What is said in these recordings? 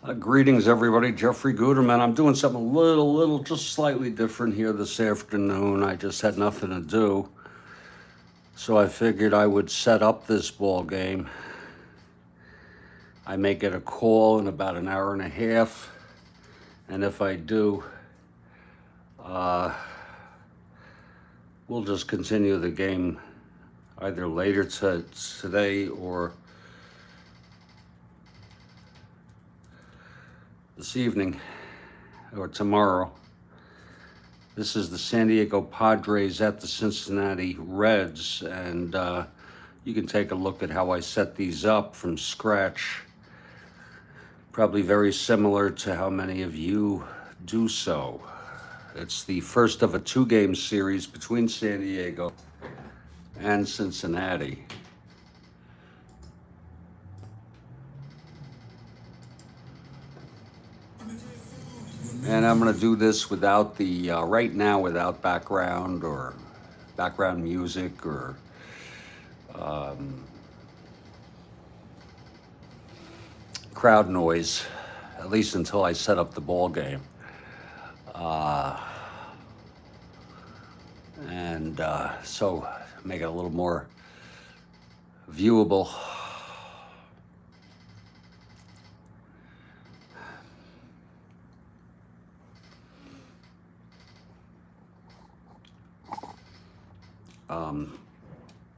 Greetings, everybody. Jeffrey Guterman. I'm doing something just slightly different here this afternoon. I just had nothing to do, so I figured I would set up this ball game. I may get a call in about an hour and a half, and if I do, we'll just continue the game either later today or this evening or tomorrow. This is the San Diego Padres at the Cincinnati Reds, and you can take a look at how I set these up from scratch. Probably very similar to how many of you do so. It's the first of a two-game series between San Diego and Cincinnati. And I'm going to do this without the, right now, without background music or crowd noise, at least until I set up the ball game. So make it a little more viewable.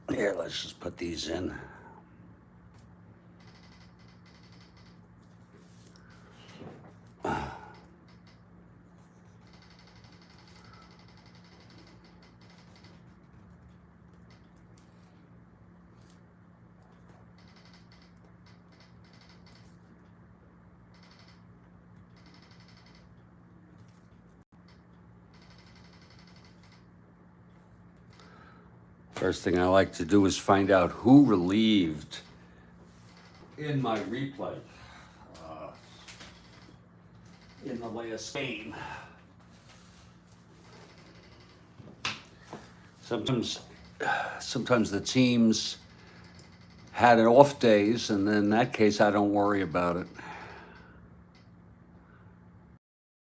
Here, let's just put these in. First thing I like to do is find out who relieved in my replay in the last game. Sometimes the teams had off days, and in that case, I don't worry about it.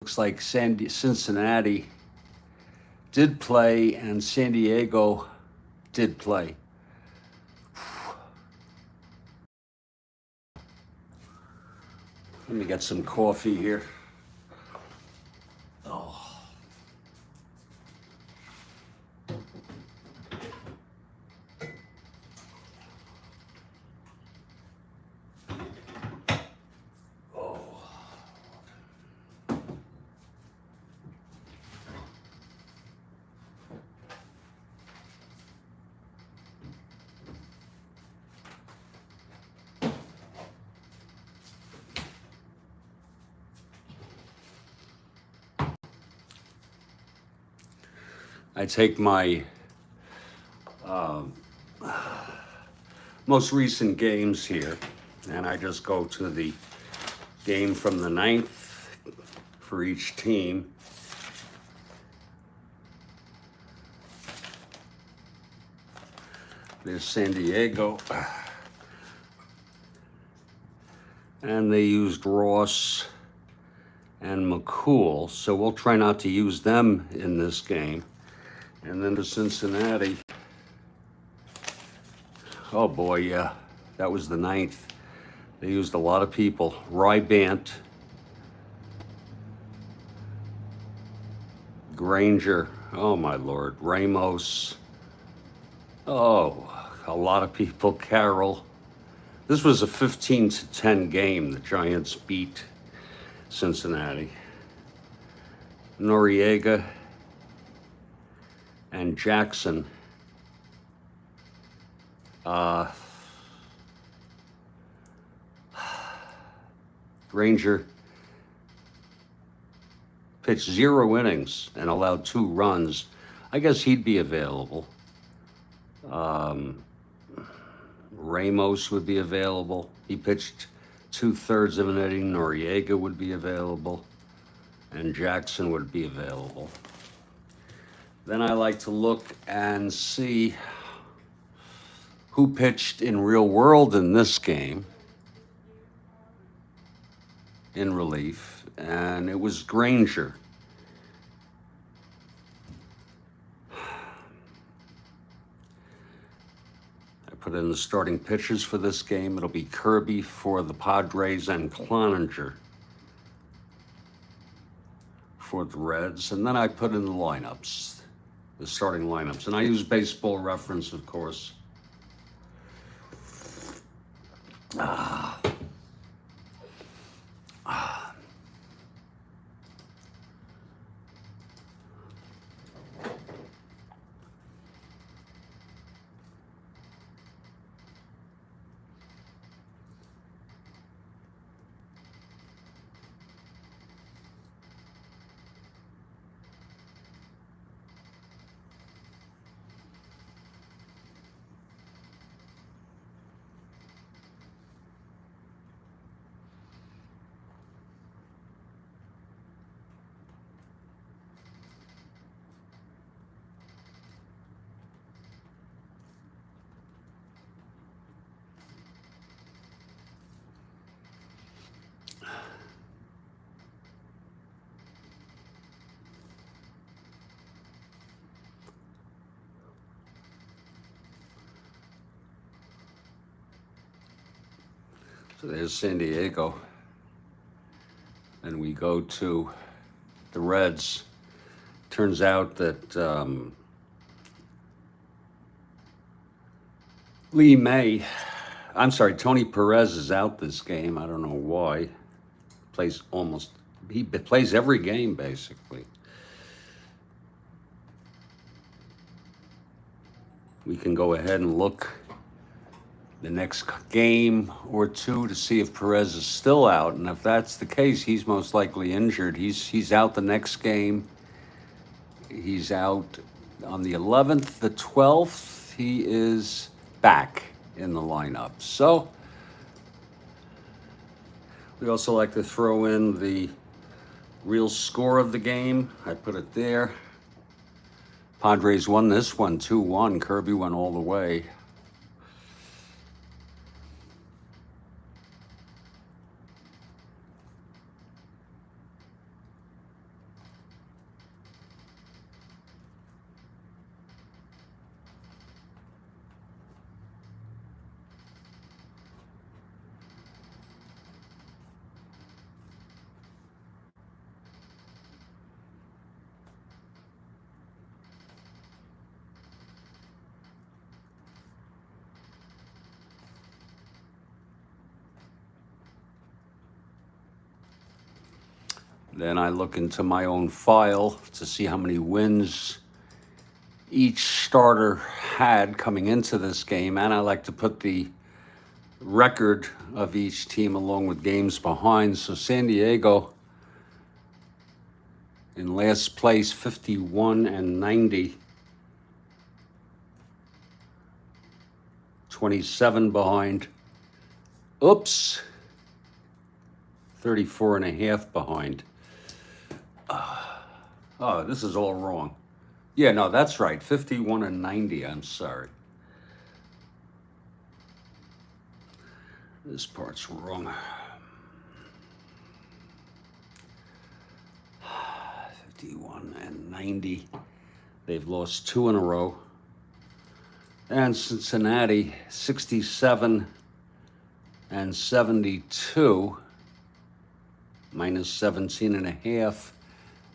Looks like Cincinnati did play, and San Diego did play. Let me get some coffee here. Oh. I take my most recent games here, and I just go to the game from the 9th for each team. There's San Diego, and they used Ross and McCool, so we'll try not to use them in this game. And then to Cincinnati. Oh boy, yeah, that was the 9th. They used a lot of people. Rybant, Granger, oh my Lord, Ramos. Oh, a lot of people. Karl. This was a 15-10 game. The Giants beat Cincinnati. Noriega and Jackson. Granger pitched 0 innings and allowed 2 runs. I guess he'd be available. Ramos would be available. He pitched 2/3 of an inning. Noriega would be available, and Jackson would be available. Then I like to look and see who pitched in real world in this game. in relief, and it was Granger. I put in the starting pitchers for this game. It'll be Kirby for the Padres and Cloninger for the Reds. And then I put in the lineups, the starting lineups. And I use Baseball Reference, of course. So there's San Diego. And we go to the Reds. Turns out that Tony Perez is out this game. I don't know why. He plays every game, basically. We can go ahead and look the next game or two to see if Perez is still out. And if that's the case, he's most likely injured. He's out the next game. He's out on the 11th. The 12th, he is back in the lineup. So we also like to throw in the real score of the game. I put it there. Padres won this one 2-1. Kirby went all the way. Then I look into my own file to see how many wins each starter had coming into this game, and I like to put the record of each team along with games behind. So San Diego in last place, 51-90. 27 behind. Oops. 34.5 behind. Oh, this is all wrong. Yeah, no, that's right. 51-90. I'm sorry. This part's wrong. 51-90. They've lost 2 in a row. And Cincinnati, 67-72, minus 17.5.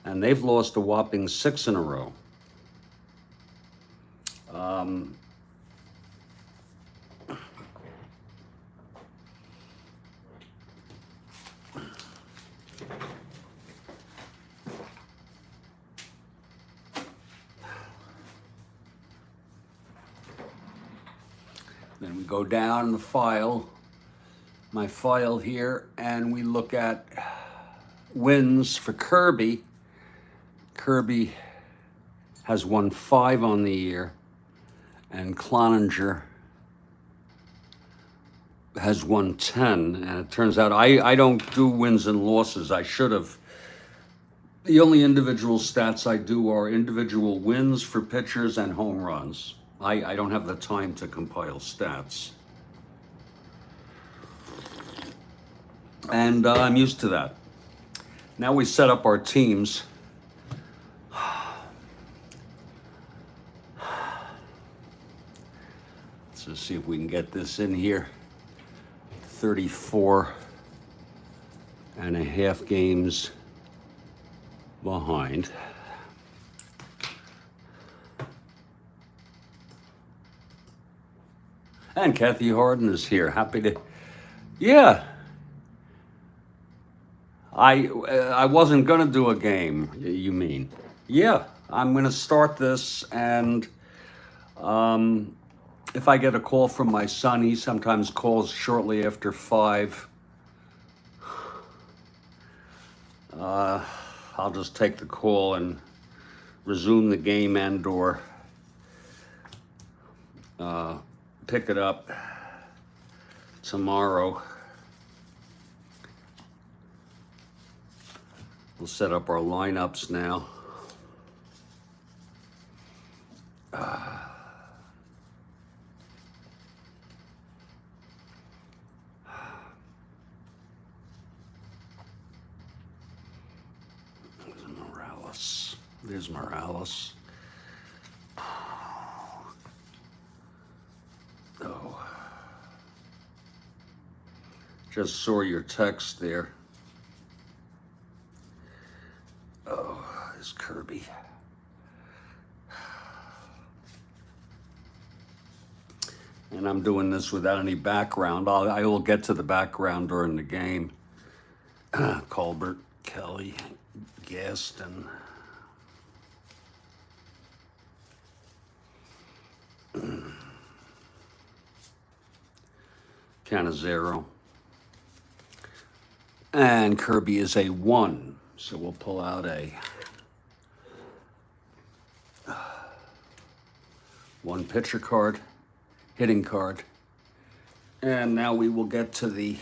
And they've lost a whopping 6 in a row. Then we go down the file, my file here, and we look at wins for Kirby. Kirby has won 5 on the year, and Cloninger has won 10. And it turns out I don't do wins and losses. I should have. The only individual stats I do are individual wins for pitchers and home runs. I don't have the time to compile stats. And I'm used to that. Now we set up our teams. Let's just see if we can get this in here. 34 and a half games behind. And Kathy Harden is here. Happy to, yeah. I wasn't gonna do a game, you mean? Yeah, I'm gonna start this, and if I get a call from my son, he sometimes calls shortly after 5. I'll just take the call and resume the game and/or pick it up tomorrow. We'll set up our lineups now. There's Morales. Oh. Just saw your text there. Oh, there's Kirby. And I'm doing this without any background. I will get to the background during the game. Colbert, Kelly, Gaston. Canizero. And Kirby is a 1. So we'll pull out a 1 pitcher card, hitting card. And now we will get to the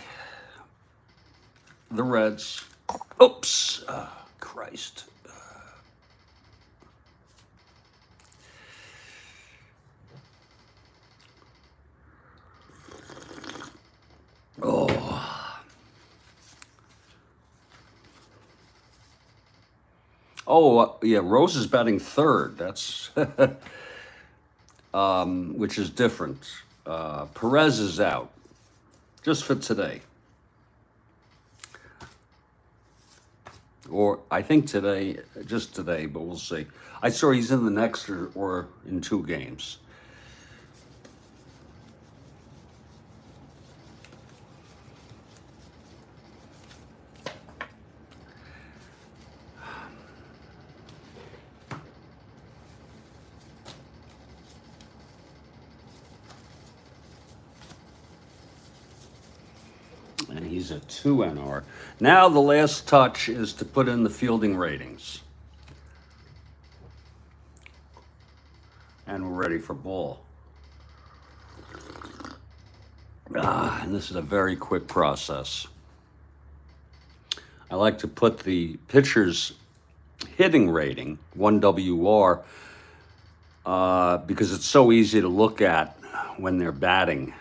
Reds. Oops, Christ. Yeah, Rose is batting third. That's which is different. Perez is out, just for today. Or I think today, just today, but we'll see. I saw he's in the next or in 2 games. And he's a 2 NR. Now the last touch is to put in the fielding ratings. And we're ready for ball. And this is a very quick process. I like to put the pitcher's hitting rating, 1 WR, because it's so easy to look at when they're batting.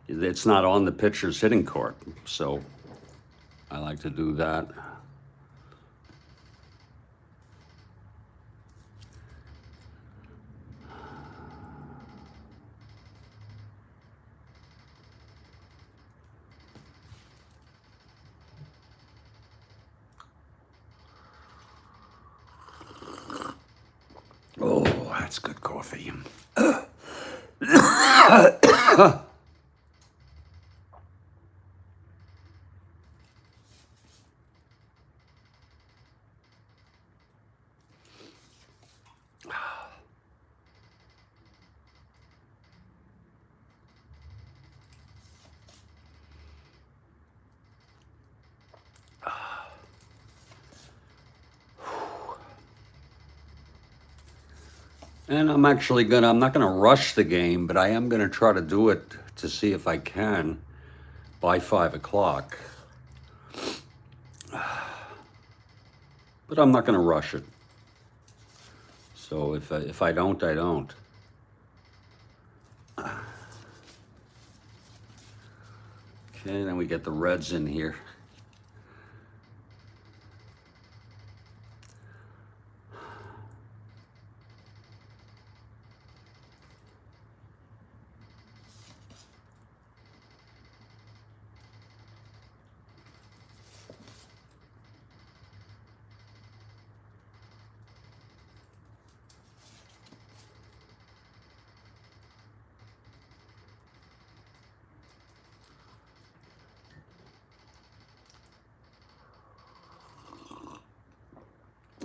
It's not on the pitcher's hitting card, so I like to do that. Oh, that's good coffee. And I'm not gonna rush the game, but I am gonna try to do it to see if I can by 5 o'clock. But I'm not gonna rush it. So if I don't, I don't. Okay, then we get the Reds in here.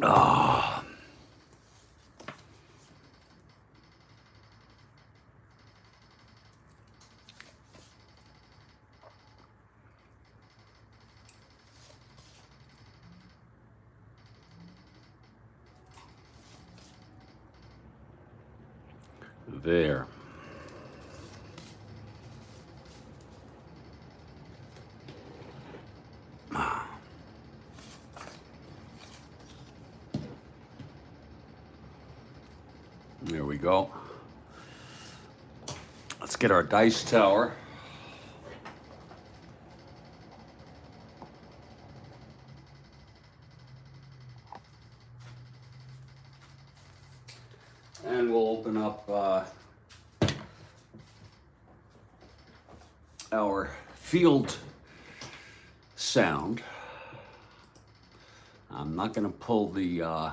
Ah. There. There we go. Let's get our dice tower. And we'll open up our field sound. I'm not going to pull the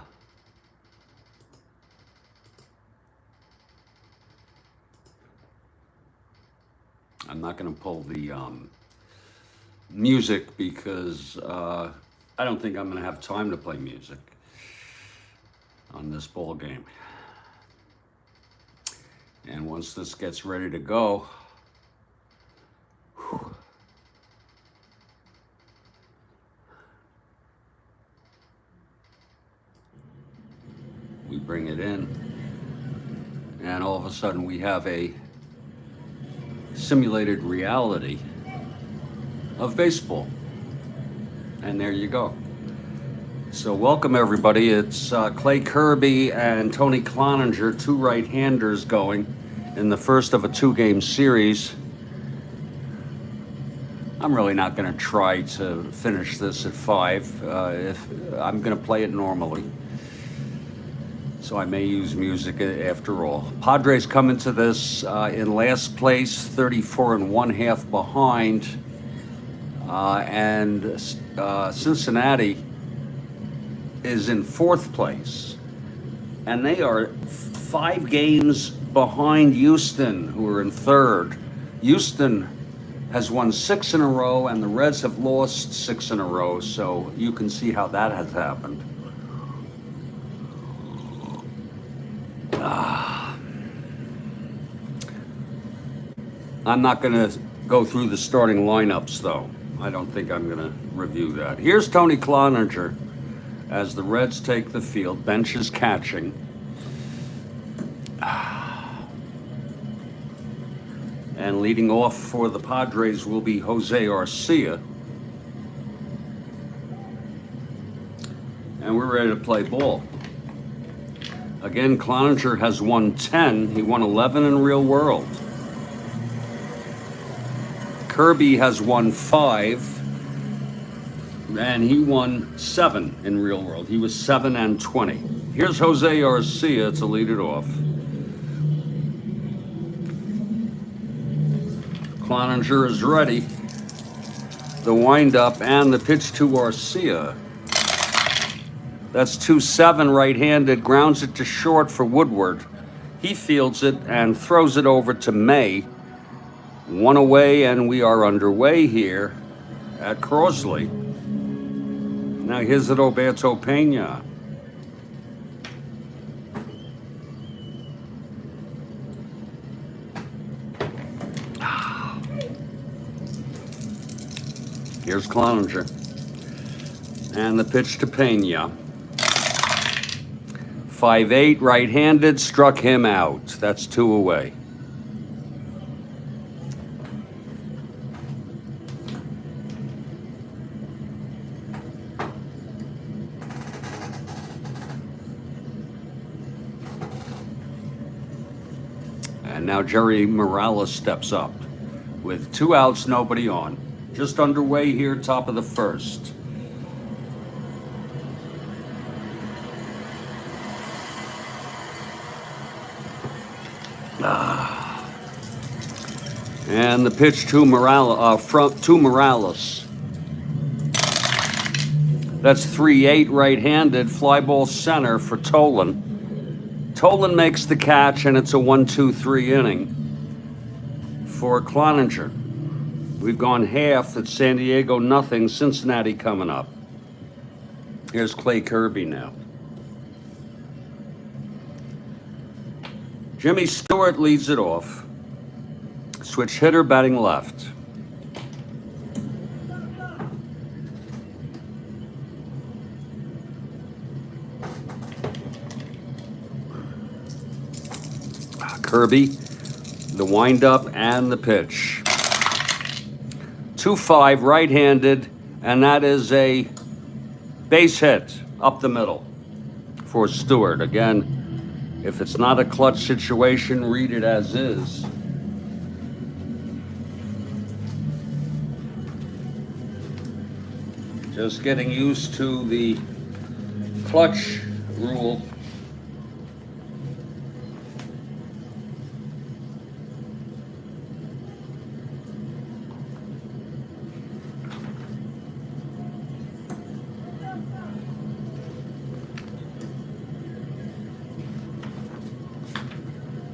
music because I don't think I'm going to have time to play music on this ball game. And once this gets ready to go, we bring it in, and all of a sudden we have a simulated reality of baseball. And there you go. So welcome everybody. It's Clay Kirby and Tony Cloninger, two right-handers going in the first of a two-game series. I'm really not going to try to finish this at 5. If I'm going to play it normally. So I may use music after all. Padres come into this in last place, 34.5 behind. And Cincinnati is in 4th place. And they are 5 games behind Houston, who are in 3rd. Houston has won 6 in a row, and the Reds have lost 6 in a row. So you can see how that has happened. I'm not going to go through the starting lineups, though. I don't think I'm going to review that. Here's Tony Cloninger as the Reds take the field. Bench is catching. And leading off for the Padres will be Jose Arcia. And we're ready to play ball. Again, Cloninger has won 10. He won 11 in real world. Kirby has won 5, and he won 7 in real world. He was 7 and 20. Here's Jose Arcia to lead it off. Cloninger is ready. The windup and the pitch to Arcia. That's 2-7 right-handed, grounds it to short for Woodward. He fields it and throws it over to May. 1 away, and we are underway here at Crosley. Now here's it, Roberto Pena. Here's Cloninger. And the pitch to Pena. 5-8 right-handed, struck him out. That's 2 away. And now Jerry Morales steps up with 2 outs, nobody on. Just underway here, top of the first. And the pitch to Morales. That's 3-8 right-handed, fly ball center for Tolan. Tolan makes the catch, and it's a 1-2-3 inning for Cloninger. We've gone half. It's San Diego nothing, Cincinnati coming up. Here's Clay Kirby now. Jimmy Stewart leads it off. Switch hitter batting left. Kirby, the windup and the pitch. 2-5 right-handed, and that is a base hit up the middle for Stewart. Again, if it's not a clutch situation, read it as is. Just getting used to the clutch rule.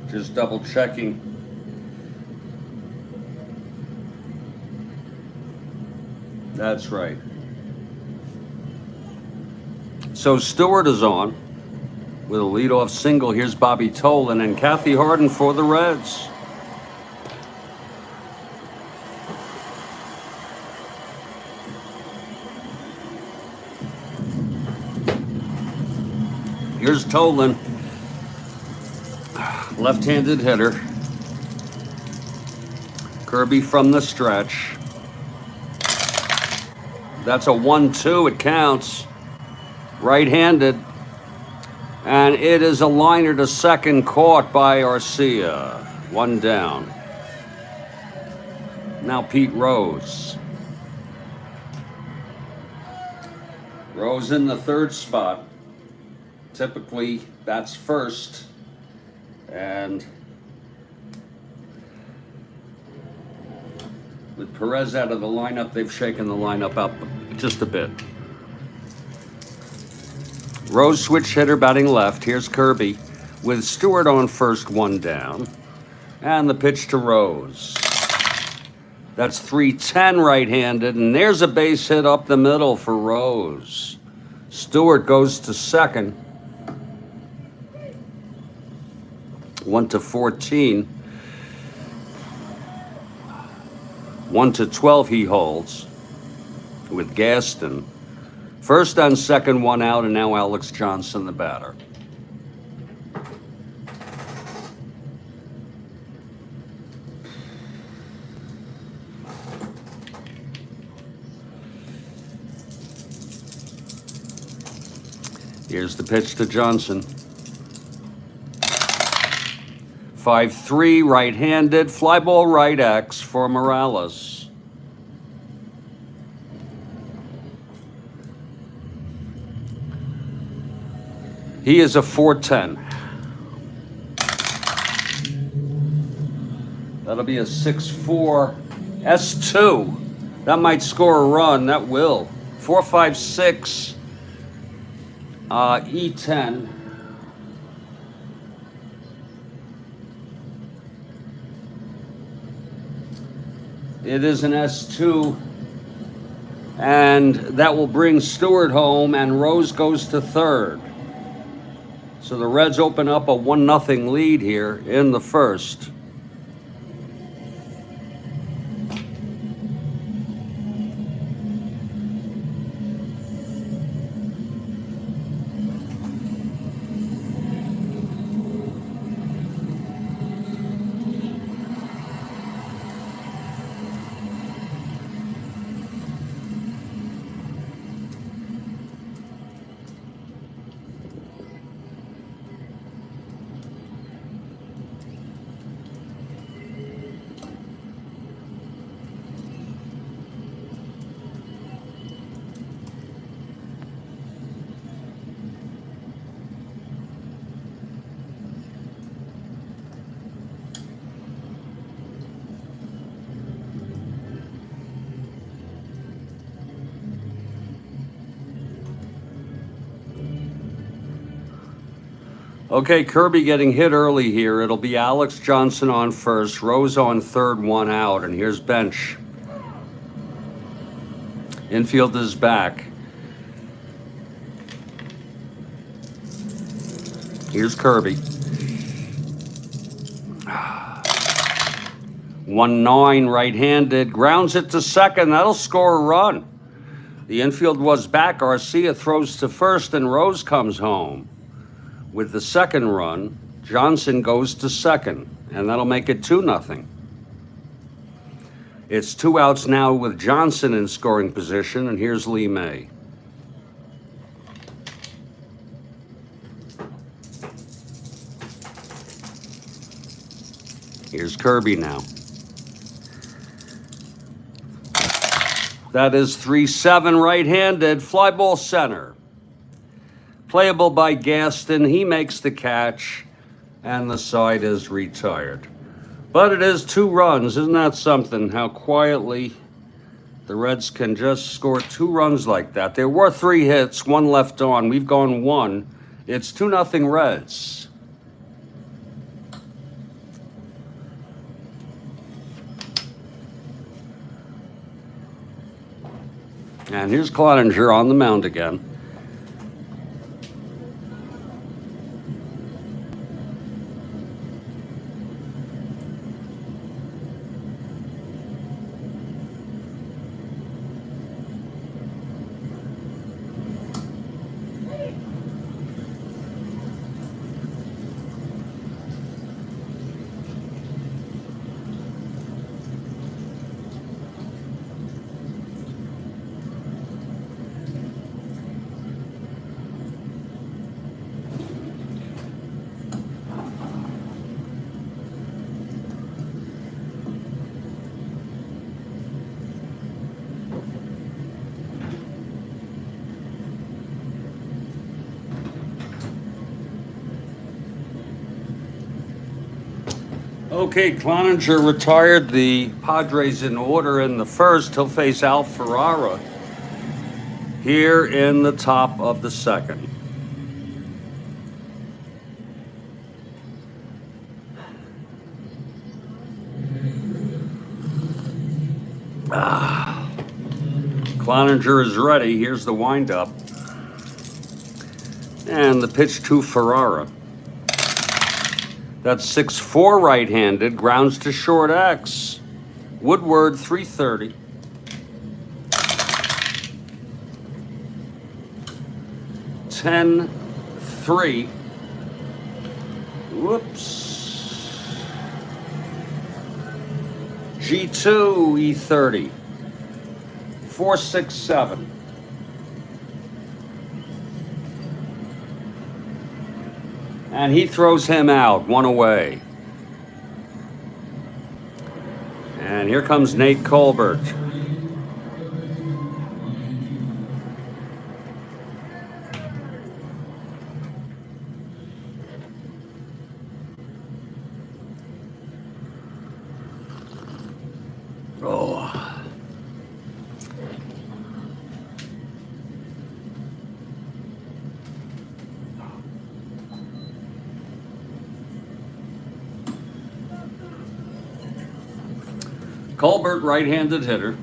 Just double checking. That's right. So Stewart is on with a leadoff single. Here's Bobby Tolan and Kathy Harden for the Reds. Here's Tolan, left-handed hitter. Kirby from the stretch. That's a 1-2, it counts. Right-handed, and it is a liner to second, caught by Arcia. One down. Now Pete Rose. Rose in the third spot. Typically, that's first. And with Perez out of the lineup, they've shaken the lineup up just a bit. Rose switch hitter batting left. Here's Kirby with Stewart on first, one down. And the pitch to Rose. That's 3-10 right-handed, and there's a base hit up the middle for Rose. Stewart goes to second. 1-14. 1-12 he holds with Gaston. First and second, one out, and now Alex Johnson, the batter. Here's the pitch to Johnson. 5-3 right-handed, fly ball right X for Morales. He is a 4-10. That'll be a 6-4 S2. That might score a run. That will. 4-5-6 E10. It is an S2, and that will bring Stewart home, and Rose goes to third. So the Reds open up a 1-0 lead here in the first. Okay, Kirby getting hit early here. It'll be Alex Johnson on first, Rose on third, one out, and here's bench. Infield is back. Here's Kirby. 1-9 right-handed, grounds it to second. That'll score a run. The infield was back. Garcia throws to first, and Rose comes home. With the second run, Johnson goes to second, and that'll make it 2-0. It's 2 outs now with Johnson in scoring position, and here's Lee May. Here's Kirby now. That is 3-7 right-handed, fly ball center. Playable by Gaston. He makes the catch, and the side is retired. But it is 2 runs. Isn't that something? How quietly the Reds can just score 2 runs like that. There were 3 hits, 1 left on. We've gone 1. It's 2-0 Reds. And here's Cloninger on the mound again. Okay, Cloninger retired. The Padres in order in the first. He'll face Al Ferrara here in the top of the second. Cloninger is ready. Here's the windup. And the pitch to Ferrara. That's 6-4 right-handed, grounds to short X. Woodward, 330. (10-3). Whoops. G2, E30. 4-6-7. And he throws him out, 1 away. And here comes Nate Colbert. Oh. Colbert, right-handed hitter.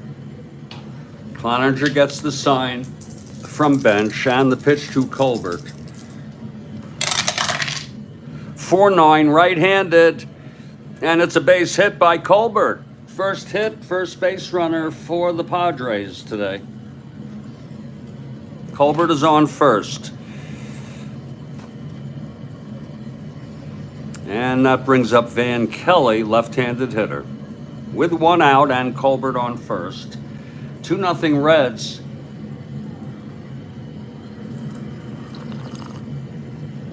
Cloninger gets the sign from bench and the pitch to Colbert. 4-9 right-handed, and it's a base hit by Colbert. First hit, first base runner for the Padres today. Colbert is on first. And that brings up Van Kelly, left-handed hitter. With 1 out and Colbert on first. 2-0 Reds.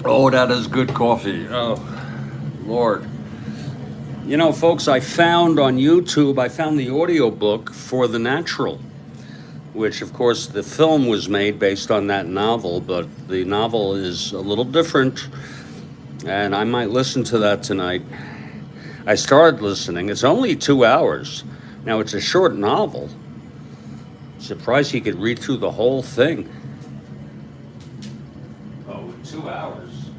Oh, that is good coffee. Oh, Lord. You know, folks, I found on YouTube, I found the audiobook for The Natural, which, of course, the film was made based on that novel, but the novel is a little different, and I might listen to that tonight. I started listening. It's only 2 hours. Now, it's a short novel. Surprised he could read through the whole thing. Oh, 2 hours.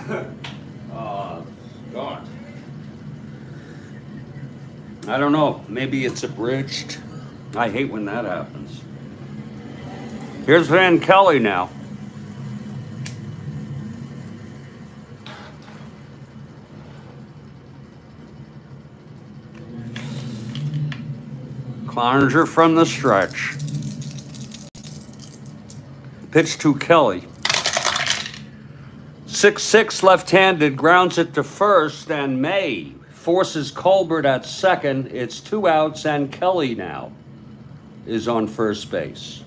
God. I don't know. Maybe it's abridged. I hate when that happens. Here's Van Kelly now. Cloninger from the stretch. Pitch to Kelly. 6-6 left-handed, grounds it to first, and May forces Colbert at second. It's 2 outs, and Kelly now is on first base.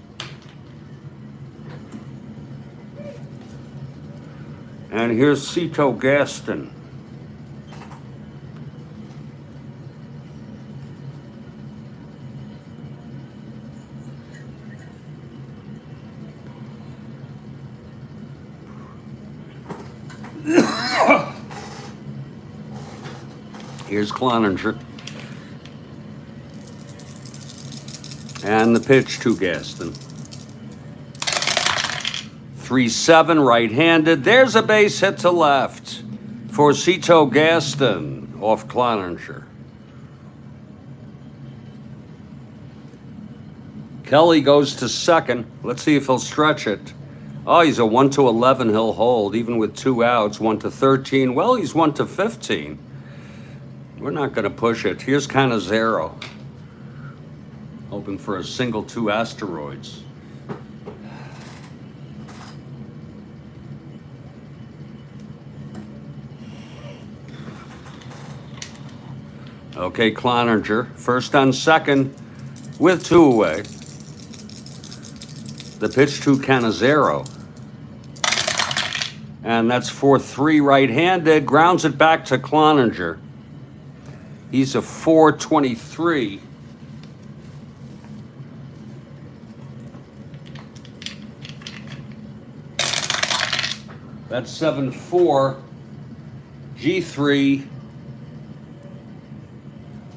And here's Cito Gaston. Here's Cloninger. And the pitch to Gaston. 3-7 right-handed. There's a base hit to left for Cito Gaston off Cloninger. Kelly goes to second. Let's see if he'll stretch it. Oh, he's a 1-11 he'll hold, even with 2 outs. 1-13. Well, he's 1-15. We're not going to push it. Here's Canizero. Hoping for a single 2 asteroids. Okay, Cloninger. First on second with 2 away. The pitch to Canizero. And that's 4-3 right-handed. Grounds it back to Cloninger. He's a 4.23. That's 7-4. G3.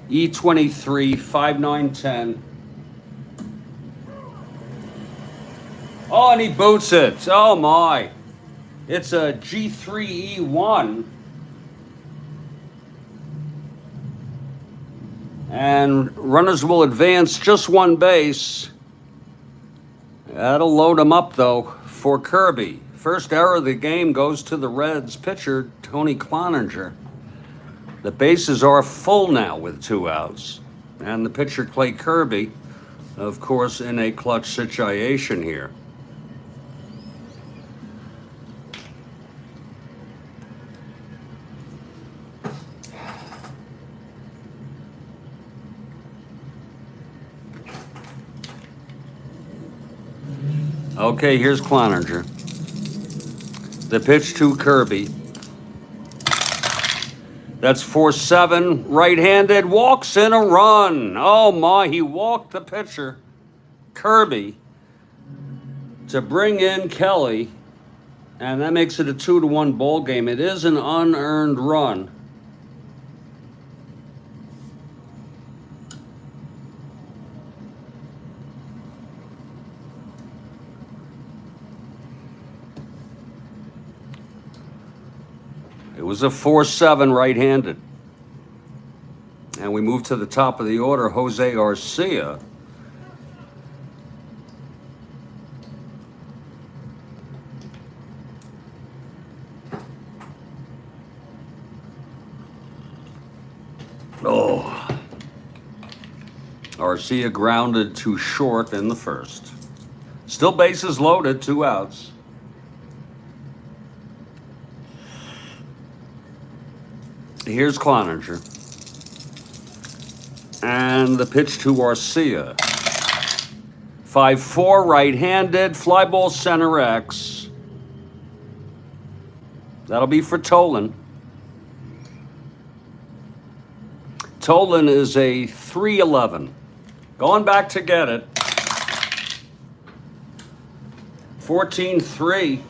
E23. 5-9-10. Oh, and he boots it. Oh, my. It's a G3E1. And runners will advance just 1 base. That'll load him up, though, for Kirby. First error of the game goes to the Reds pitcher, Tony Cloninger. The bases are full now with 2 outs. And the pitcher, Clay Kirby, of course, in a clutch situation here. Okay, here's Cloninger. The pitch to Kirby. That's 4-7, right-handed, walks in a run. Oh my, he walked the pitcher, Kirby, to bring in Kelly, and that makes it a 2-1 ball game. It is an unearned run. It was a 4-7 right-handed. And we move to the top of the order, Jose Garcia. Oh. Garcia grounded to short in the first. Still bases loaded, 2 outs. Here's Cloninger. And the pitch to Garcia. 5-4 right-handed, fly ball center X. That'll be for Tolan. Tolan is a 3-11. Going back to get it. 14-3.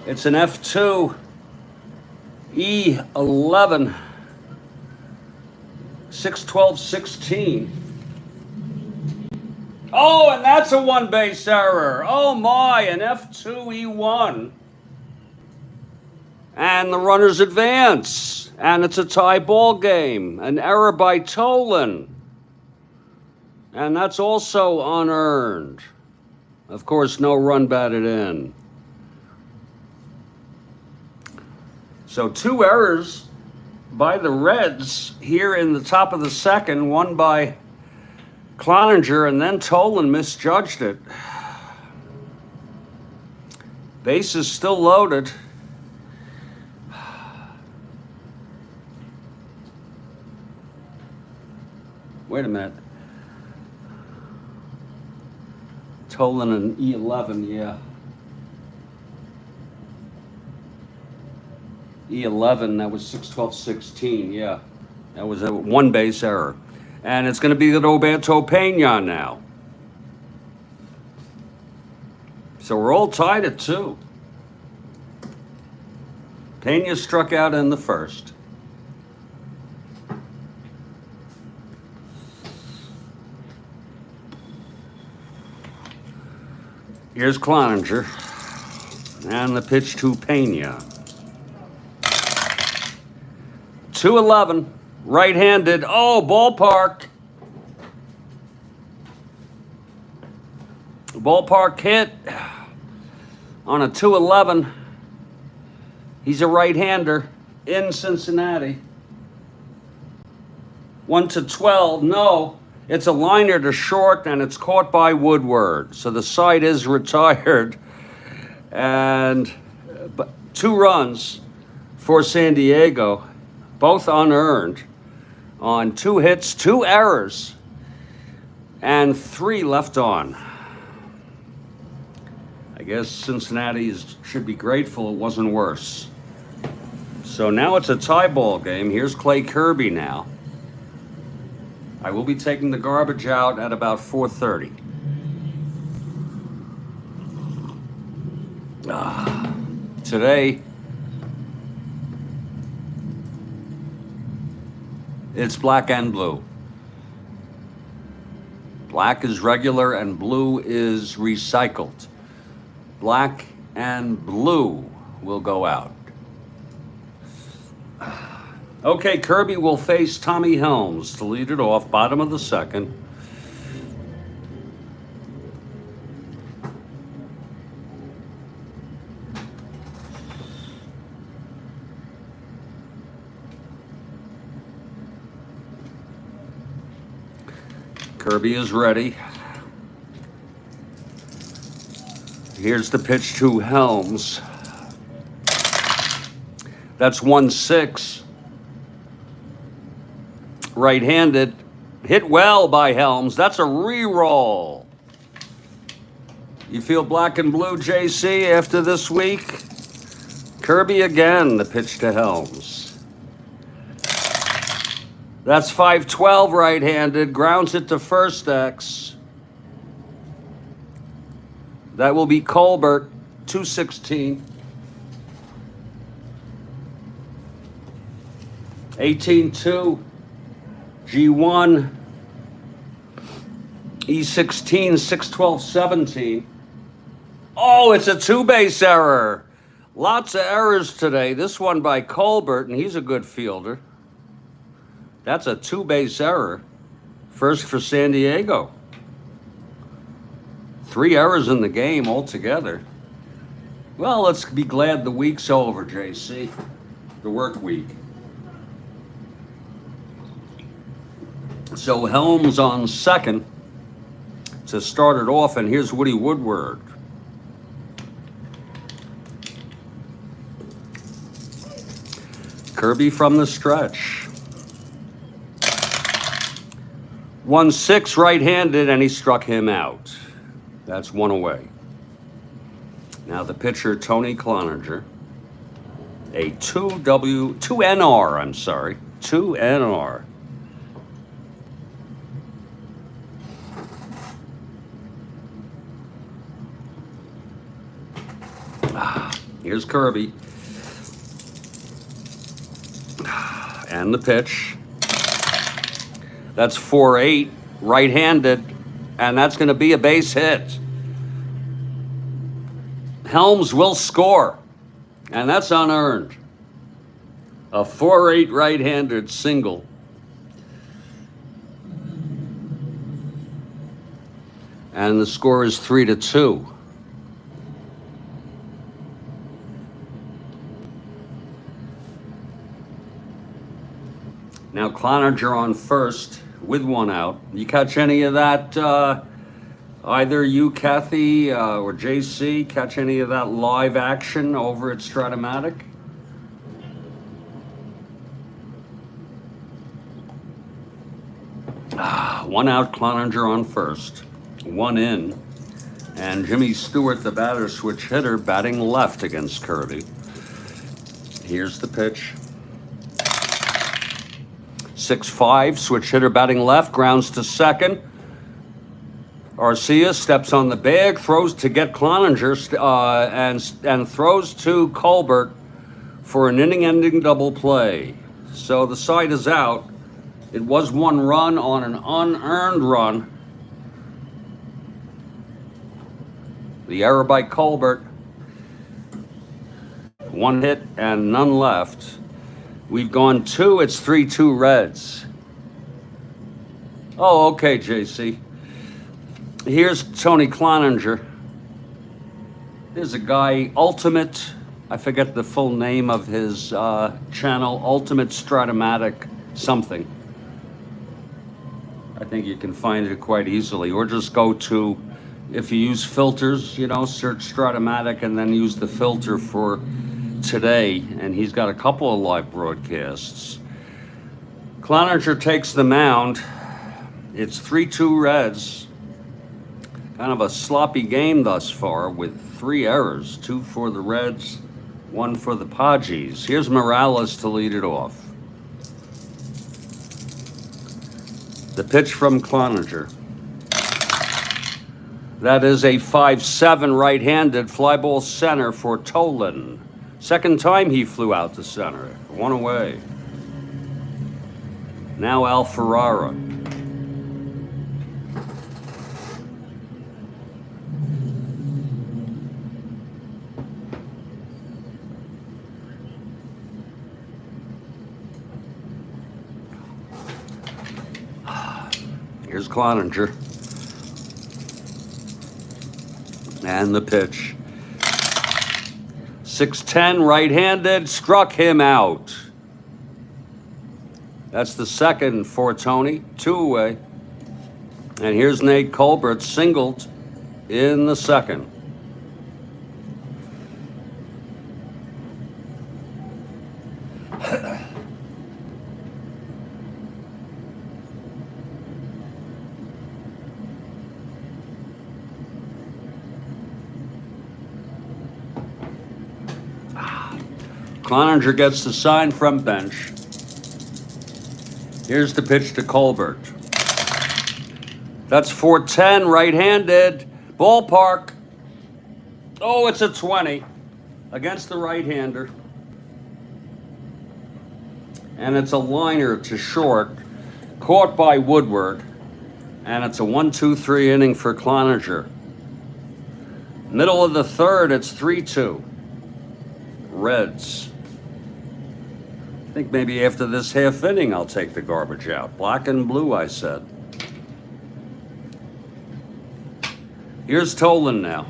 It's an F2. E11. 6-12-16. Oh, and that's a 1 base error. Oh my, an F2 E1. And the runners advance. And it's a tie ball game. An error by Tolan. And that's also unearned. Of course, no run batted in. So 2 errors by the Reds here in the top of the second. One by Cloninger, and then Tolan misjudged it. Base is still loaded. Wait a minute. Tolan and E11, yeah. E11, that was 6-12-16, yeah. That was a 1 base error. And it's going to be the Roberto Pena now. So we're all tied at 2. Pena struck out in the first. Here's Cloninger. And the pitch to Pena. 2-11. Right-handed. Oh, ballpark. Ballpark hit on a 2-11. He's a right-hander in Cincinnati. 1-12. No, it's a liner to short, and it's caught by Woodward. So the side is retired. And 2 runs for San Diego, both unearned, on 2 hits, 2 errors, and 3 left on. I guess Cincinnati should be grateful it wasn't worse. So now it's a tie ball game. Here's Clay Kirby now. I will be taking the garbage out at about 4:30. Today, it's black and blue. Black is regular and blue is recycled. Black and blue will go out. Okay, Kirby will face Tommy Helms to lead it off, bottom of the second. Kirby is ready. Here's the pitch to Helms. That's 1-6. Right-handed. Hit well by Helms. That's a re-roll. You feel black and blue, JC, after this week? Kirby again, the pitch to Helms. That's 5-12 right-handed. Grounds it to first X. That will be Colbert, 2-16. 18-2. G1, E16, 6-12-17. Oh, it's a 2-base error. Lots of errors today. This one by Colbert, and he's a good fielder. That's a 2-base error. First for San Diego. 3 errors in the game altogether. Well, let's be glad the week's over, JC. The work week. So Helms on second to start it off, and here's Woody Woodward. Kirby from the stretch. 1-6 right-handed, and he struck him out. That's 1 away. Now the pitcher, Tony Cloninger. A 2NR, I'm sorry. 2NR. Here's Kirby. And the pitch. That's 4-8, right-handed, and that's going to be a base hit. Helms will score, and that's unearned. A 4-8 right-handed single. And the score is 3-2. Now Cloninger on first with one out. You catch any of that, either you, Kathy, or JC, catch any of that live action over at Strat-O-Matic? One out, Cloninger on first. One in. And Jimmy Stewart, the batter switch hitter, batting left against Kirby. Here's the pitch. 6-5, switch hitter batting left, grounds to second. Arcia steps on the bag, throws to get Cloninger, and throws to Colbert for an inning-ending double play. So the side is out. It was one run on an unearned run. The error by Colbert. One hit and none left. We've gone two. It's 3-2 Reds. Oh, okay, JC. Here's Tony Cloninger. There's a guy, Ultimate, I forget the full name of his channel, Ultimate Strat-O-Matic something. I think you can find it quite easily. Or just go to, if you use filters, you know, search Strat-O-Matic and then use the filter for today. And he's got a couple of live broadcasts. Cloninger takes the mound. It's 3-2 Reds. Kind of a sloppy game thus far with 3 errors, 2 for the Reds, 1 for the Padres. Here's Morales to lead it off. The pitch from Cloninger. That is a 5-7 right-handed fly ball center for Tolan. Second time he flew out to center. 1 away. Now Al Ferrara. Here's Cloninger. And the pitch. 6-10 right-handed, struck him out. That's the second for Tony, 2 away. And here's Nate Colbert, singled in the second. Cloninger gets the sign from bench. Here's the pitch to Colbert. That's 4-10, right-handed. Ballpark. Oh, it's a 20 against the right-hander. And it's a liner to short, caught by Woodward. And it's a 1-2-3 inning for Cloninger. Middle of the third, it's 3-2. Reds. I think maybe after this half inning, I'll take the garbage out. Black and blue, I said. Here's Tolan now.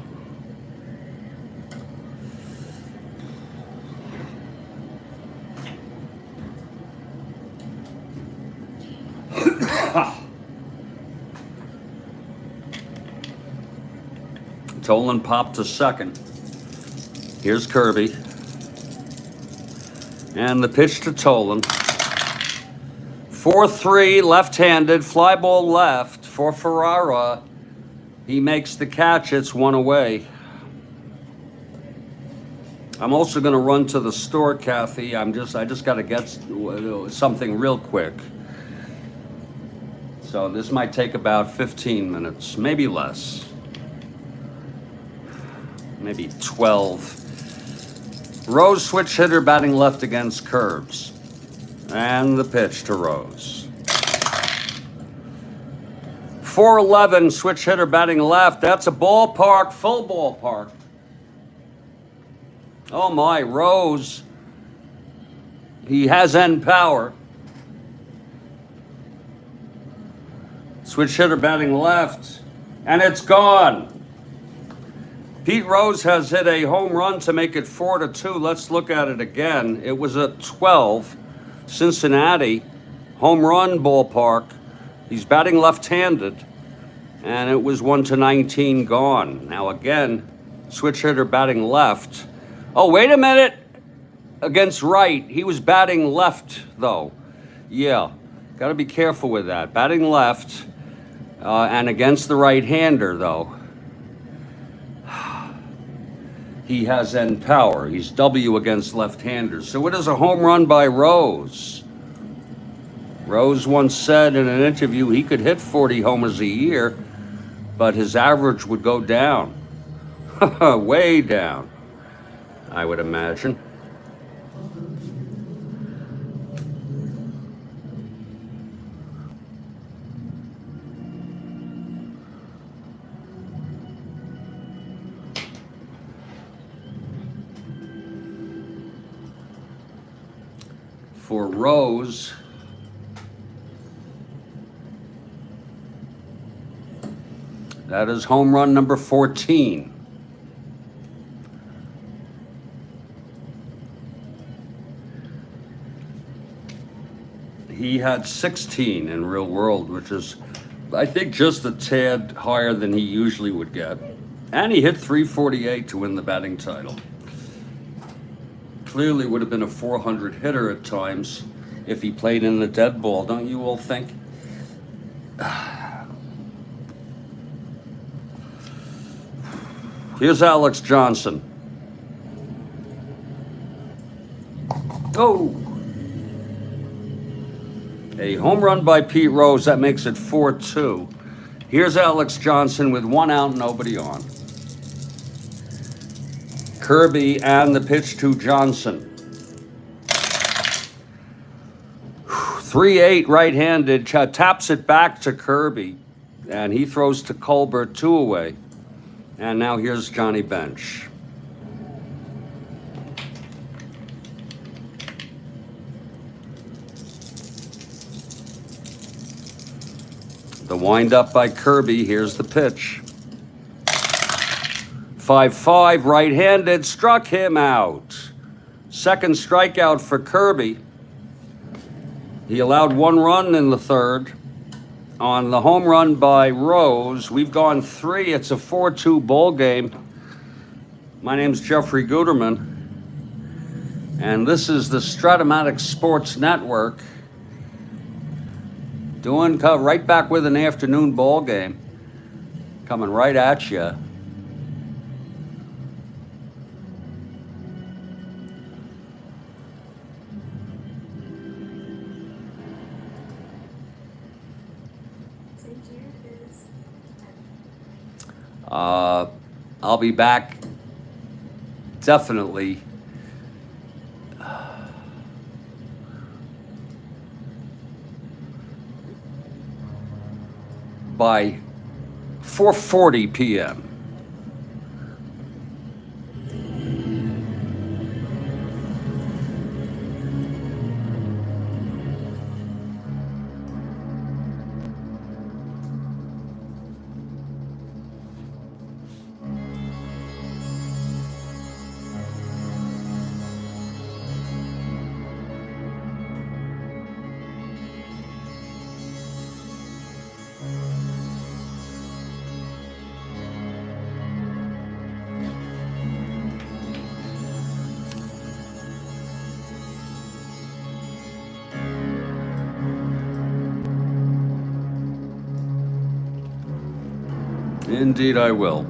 Tolan popped to second. Here's Kirby. And the pitch to Tolan. 4-3, left-handed, fly ball left for Ferrara. He makes the catch. It's 1 away. I'm also going to run to the store, Kathy. I just got to get something real quick. So this might take about 15 minutes, maybe less. Maybe 12. Rose, switch hitter, batting left against Curbs. And the pitch to Rose. 4-11, switch hitter, batting left. That's a ballpark, full ballpark. Oh my, Rose. He has end power. Switch hitter batting left, and it's gone. Pete Rose has hit a home run to make it 4-2. Let's look at it again. It was at 12, Cincinnati, home run ballpark. He's batting left-handed, and it was 1-19 gone. Now again, switch hitter batting left. Oh, wait a minute. Against right. He was batting left, though. Yeah, got to be careful with that. Batting left, and against the right-hander, though. He has end power. He's W against left-handers. So it is a home run by Rose. Rose once said in an interview he could hit 40 homers a year, but his average would go down. Way down, I would imagine. For Rose, that is home run number 14. He had 16 in real world, which is, I think, just a tad higher than he usually would get. And he hit 348 to win the batting title. Clearly would have been a 400 hitter at times if he played in the dead ball, don't you all think? Here's Alex Johnson. Oh! A home run by Pete Rose, that makes it 4-2. Here's Alex Johnson with 1 out, nobody on. Kirby and the pitch to Johnson. 3-8 right-handed, taps it back to Kirby, and he throws to Colbert 2 away. And now here's Johnny Bench. The windup by Kirby, here's the pitch. 5-5 right-handed, struck him out. Second strikeout for Kirby. He allowed 1 run in the third. On the home run by Rose, we've gone 3. It's a 4-2 ball game. My name's Jeffrey Guterman, and this is the Strat-O-Matic Sports Network. Doing right back with an afternoon ball game. Coming right at you. I'll be back definitely by 4:40 p.m. Indeed, I will.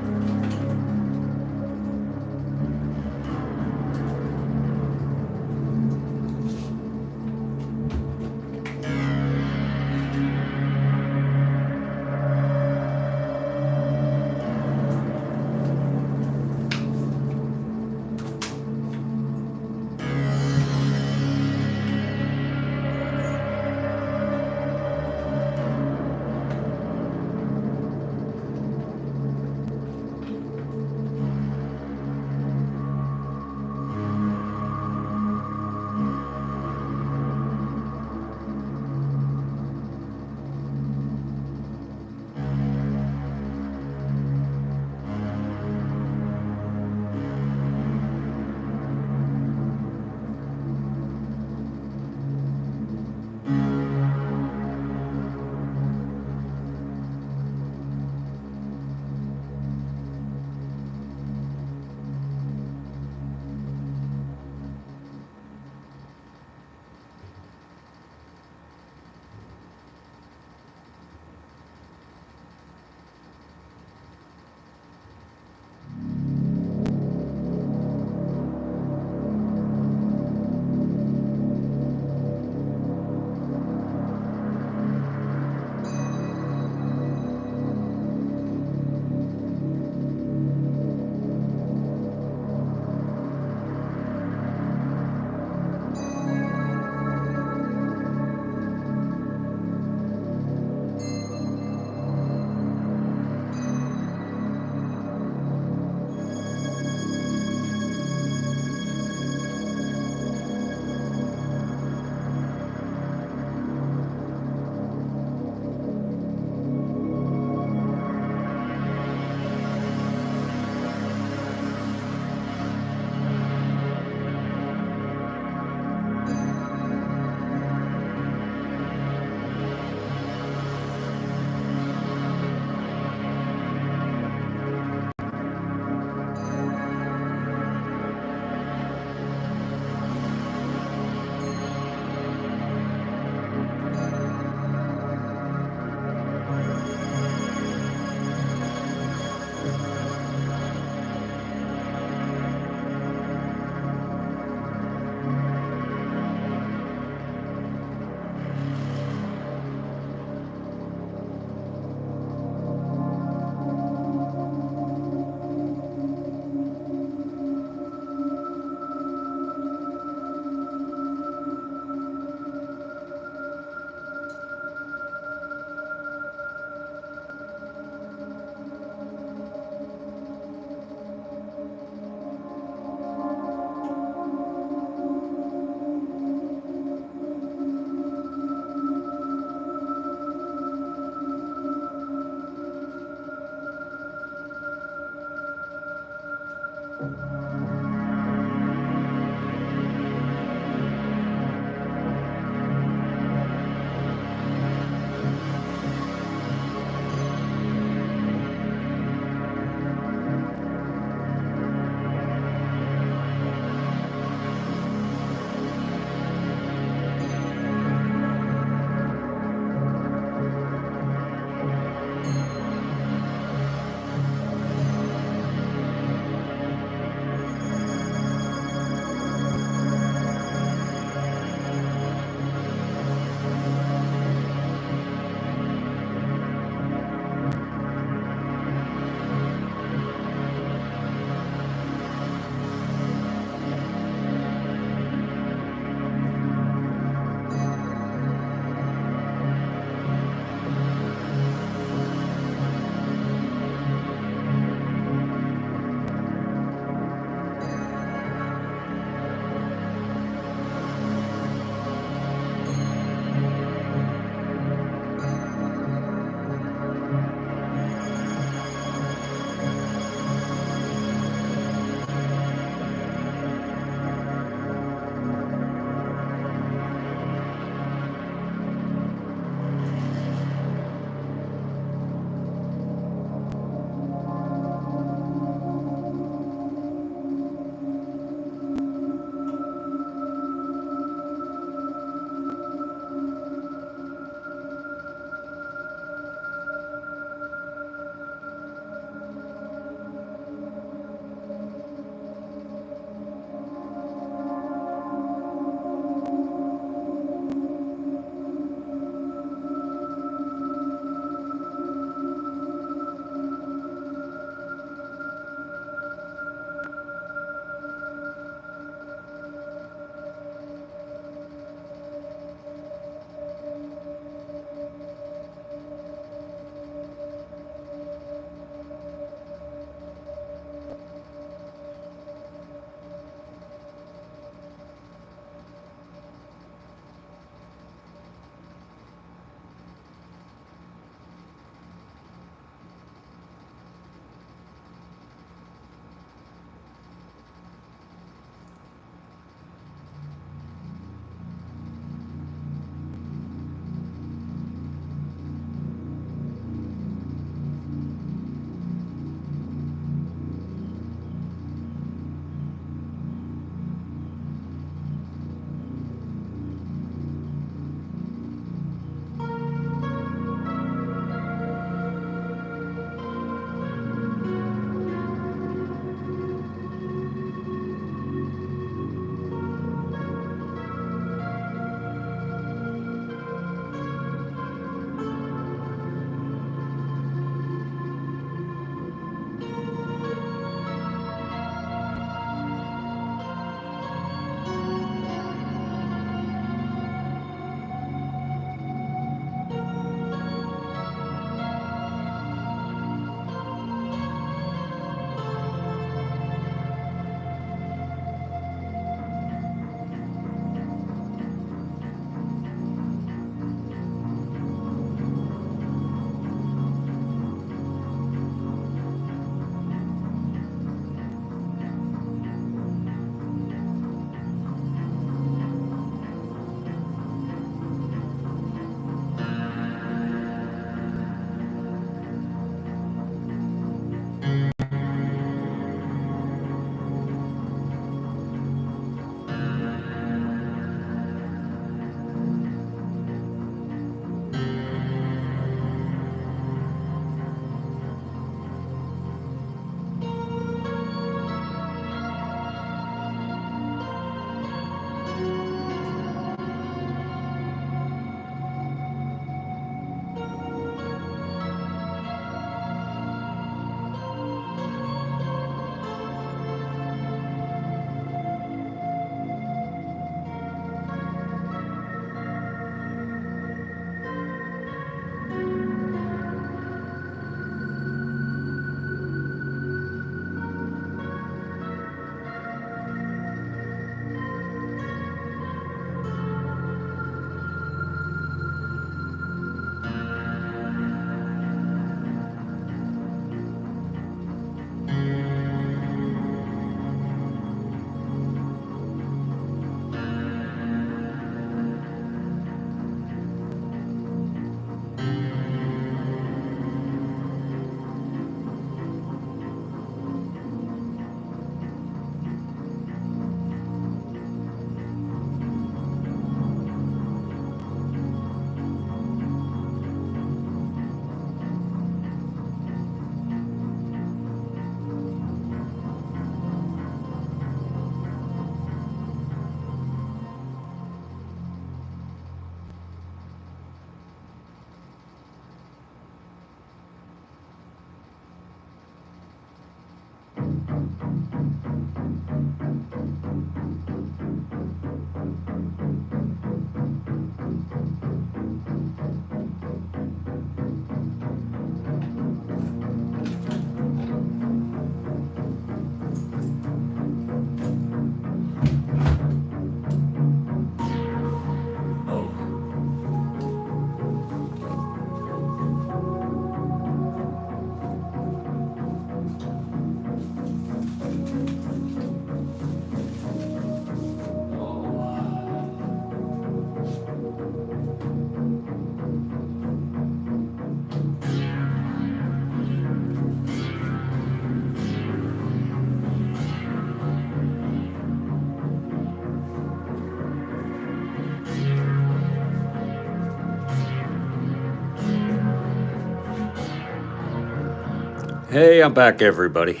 Hey, I'm back, everybody.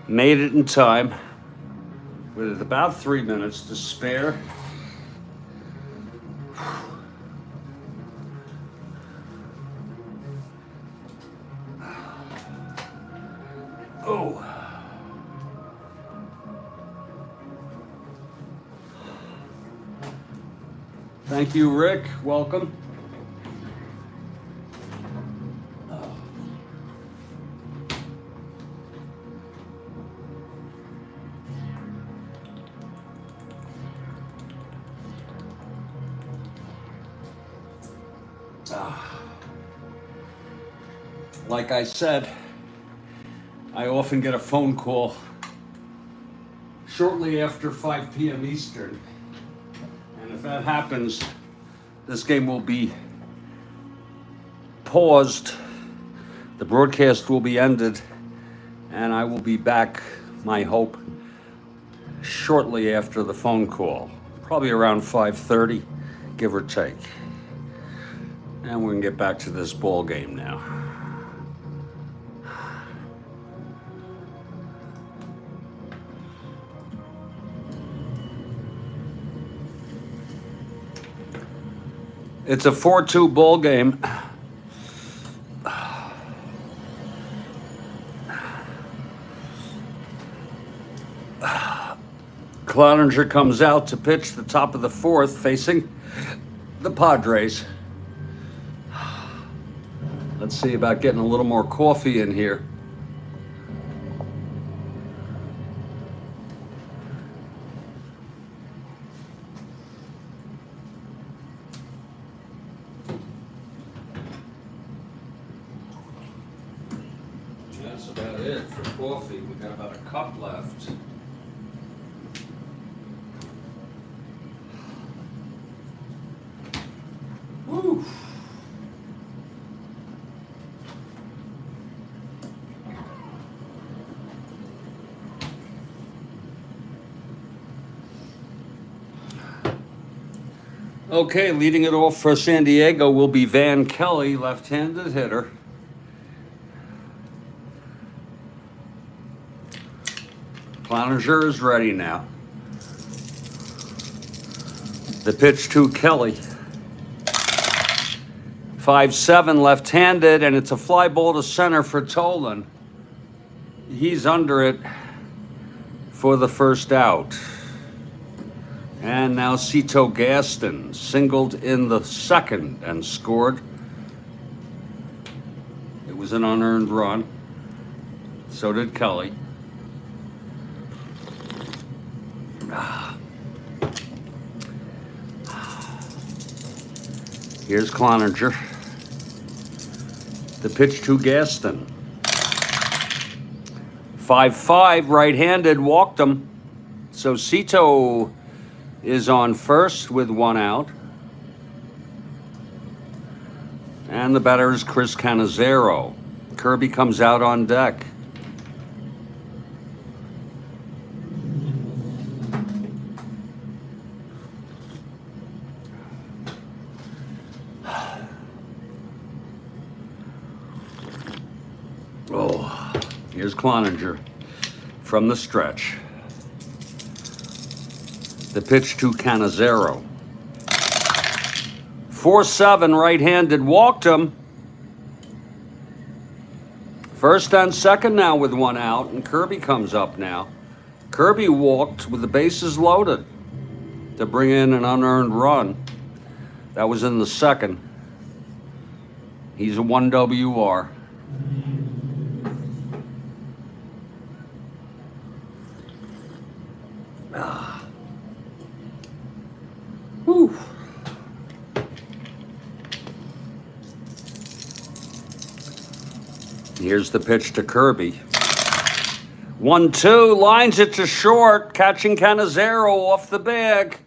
Made it in time with about 3 minutes to spare. Oh. Thank you, Rick. Welcome. Like I said, I often get a phone call shortly after 5 p.m. Eastern. And if that happens, this game will be paused, the broadcast will be ended, and I will be back, my hope, shortly after the phone call, probably around 5:30, give or take. And we can get back to this ball game now. It's a 4-2 ball game. Cloninger comes out to pitch the top of the fourth, facing the Padres. Let's see about getting a little more coffee in here. That's about it for coffee. We got about a cup left. Woo. Okay, leading it off for San Diego will be Van Kelly, left-handed hitter. Cloninger is ready now. The pitch to Kelly. 5-7 left-handed, and it's a fly ball to center for Tolan. He's under it for the first out. And now Cito Gaston singled in the second and scored. It was an unearned run. So did Kelly. Here's Cloninger. The pitch to Gaston. 5-5, right-handed, walked him. So Cito is on first with one out. And the batter is Chris Cannizzaro. Kirby comes out on deck. Oh, here's Cloninger from the stretch. The pitch to Cannizzaro. 4-7, right-handed, walked him. First and second now with one out, and Kirby comes up now. Kirby walked with the bases loaded to bring in an unearned run. That was in the second. He's a 1 WR. Whew. Here's the pitch to Kirby. 1-2, lines it to short, catching Cannizzaro off the bag.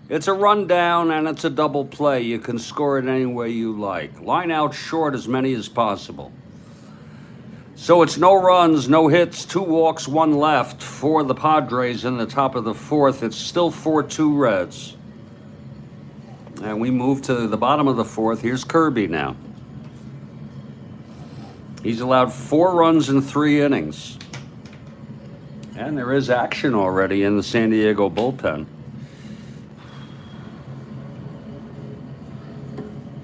It's a rundown and it's a double play. You can score it any way you like. Line out short as many as possible. So it's no runs, no hits, 2 walks, 1 left for the Padres in the top of the 4th. It's still 4-2 Reds. And we move to the bottom of the 4th. Here's Kirby now. He's allowed 4 runs in 3 innings. And there is action already in the San Diego bullpen.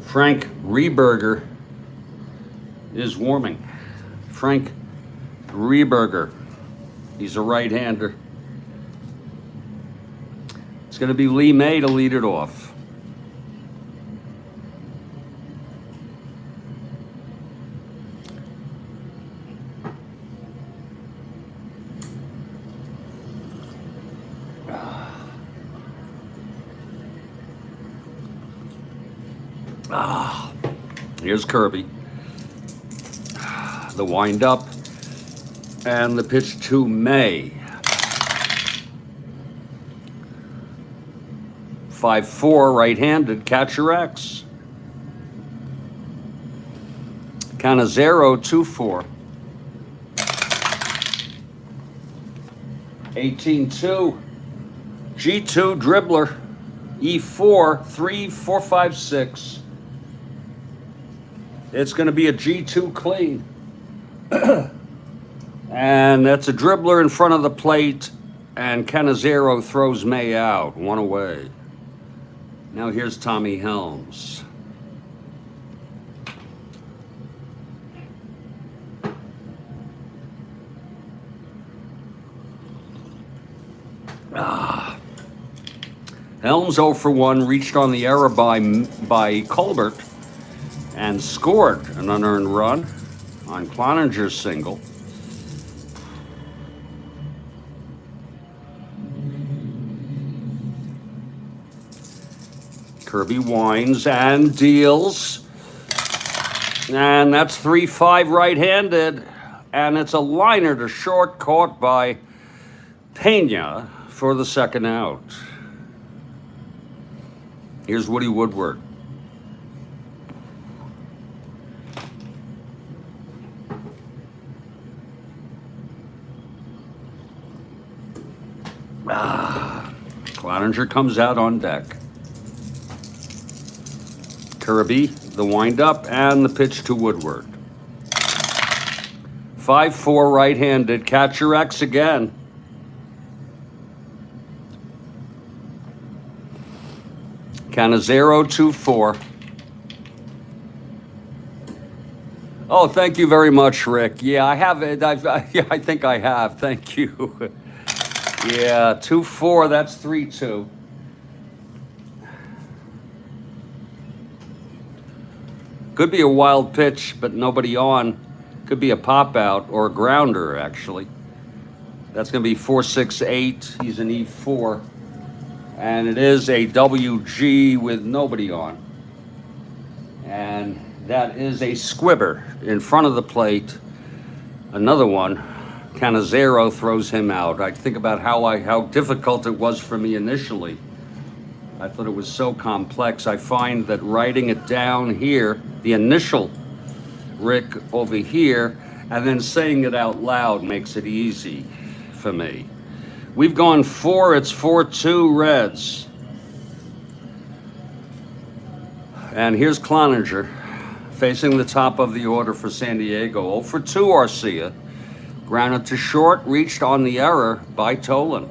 Frank Rehberger is warming. Frank Rehberger. He's a right-hander. It's going to be Lee May to lead it off. Here's Kirby. The wind-up and the pitch to May. 5-4, right-handed, catcher X. Cannizzaro, 2-4. 18-2. G2 dribbler. E4, 3-4-5-6. It's going to be a G2 clean. And that's a dribbler in front of the plate, and Cannizzaro throws May out, 1 away. Now here's Tommy Helms. Helms 0 for 1, reached on the error by Colbert and scored an unearned run on Cloninger's single. Kirby winds and deals. And that's 3-5 right-handed. And it's a liner to short, caught by Pena for the second out. Here's Woody Woodward. Cloninger comes out on deck. Kirby, the wind-up, and the pitch to Woodward. 5-4 right-handed, catcher X again. Cannizzaro, 2-4. Oh, thank you very much, Rick. Yeah, I have it. I think I have. Thank you. Yeah, 2-4. That's 3-2. Could be a wild pitch, but nobody on. Could be a pop-out or a grounder, actually. That's going to be 4-6-8. He's an E4. And it is a WG with nobody on. And that is a squibber in front of the plate. Another one. Cannizzaro throws him out. I think about how difficult it was for me initially. I thought it was so complex. I find that writing it down here, the initial Rick over here, and then saying it out loud makes it easy for me. We've gone 4, it's 4-2 Reds. And here's Cloninger facing the top of the order for San Diego. 0 for 2 Arcia. Grounded to short, reached on the error by Tolan.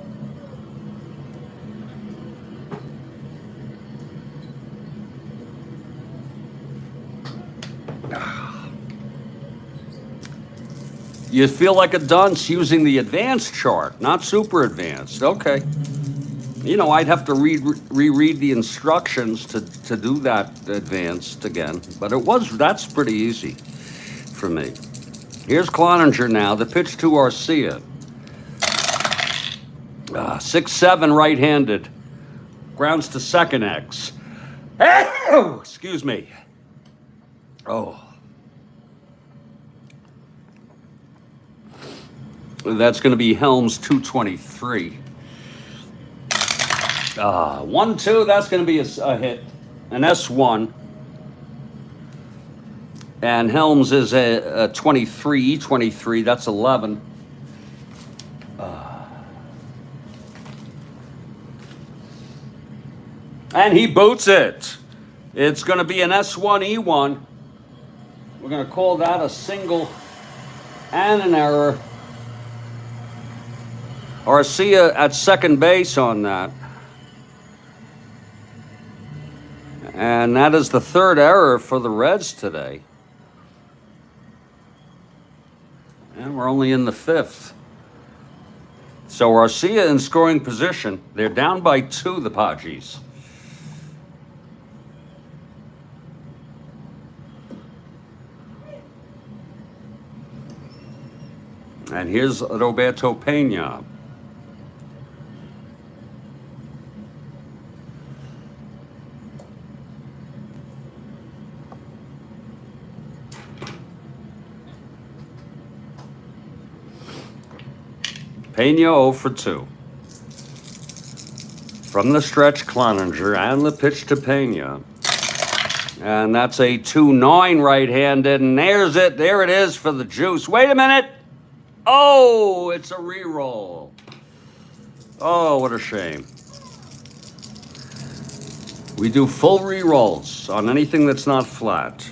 You feel like a dunce using the advanced chart, not super advanced. Okay. You know, I'd have to reread the instructions to do that advanced again, but that's pretty easy for me. Here's Cloninger now, the pitch to Arcia. 6-7 right-handed. Grounds to second X. Oh, excuse me. Oh. That's going to be Helms 223. 1-2, that's going to be a hit. An S1. And Helms is a 23, E23, that's 11. And he boots it. It's going to be an S1, E1. We're going to call that a single and an error. Arcia at second base on that. And that is the third error for the Reds today. And we're only in the fifth. So Arcia in scoring position. They're down by 2, the Padres. And here's Roberto Pena. Pena 0 for 2. From the stretch, Cloninger, and the pitch to Pena. And that's a 2-9 right-handed, and there's it. There it is for the juice. Wait a minute. Oh, it's a reroll. Oh, what a shame. We do full rerolls on anything that's not flat.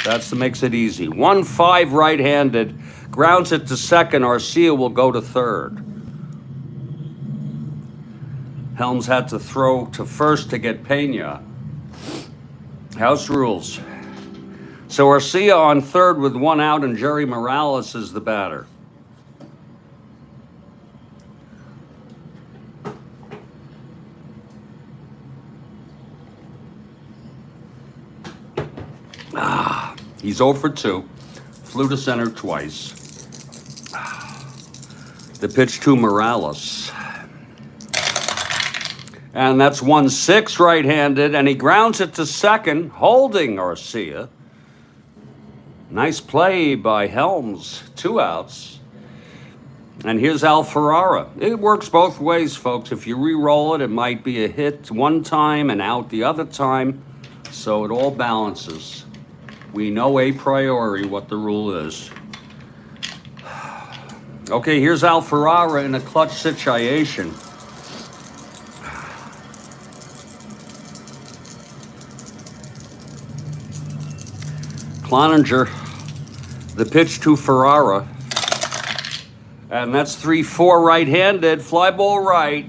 That makes it easy. 1-5 right-handed. Grounds it to second. Arcia will go to third. Helms had to throw to first to get Pena. House rules. So Arcia on third with 1 out, and Jerry Morales is the batter. He's 0 for 2. Flew to center twice. The pitch to Morales. And that's 1-6 right-handed, and he grounds it to second, holding Arcia. Nice play by Helms. 2 outs. And here's Alfarara. It works both ways, folks. If you re-roll it, it might be a hit one time and out the other time. So it all balances. We know a priori what the rule is. Okay, here's Alfarara in a clutch situation. Cloninger, the pitch to Ferrara. And that's 3-4 right-handed, fly ball right.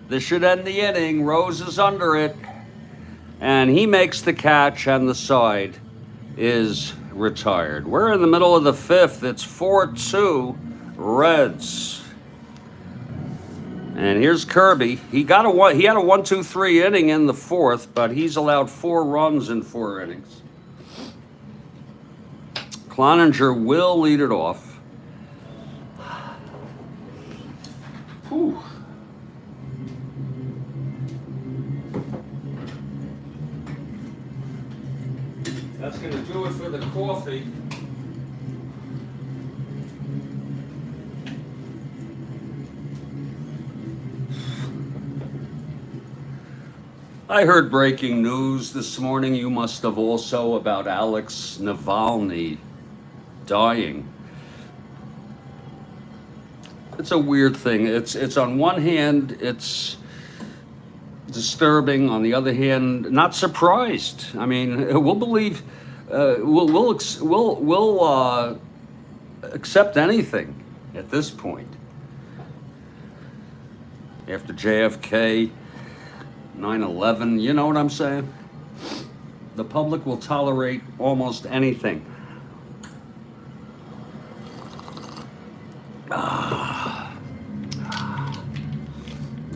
This should end the inning. Rose is under it. And he makes the catch, and the side is retired. We're in the middle of the fifth. It's 4-2 Reds. And here's Kirby. He had a 1-2-3 inning in the fourth, but he's allowed 4 runs in 4 innings. Cloninger will lead it off. Whew. That's going to do it for the coffee. I heard breaking news this morning. You must have also, about Alex Navalny dying. It's a weird thing. It's on one hand, it's disturbing. On the other hand, not surprised. I mean, we'll believe, we'll accept anything at this point. After JFK, 9/11, you know what I'm saying? The public will tolerate almost anything.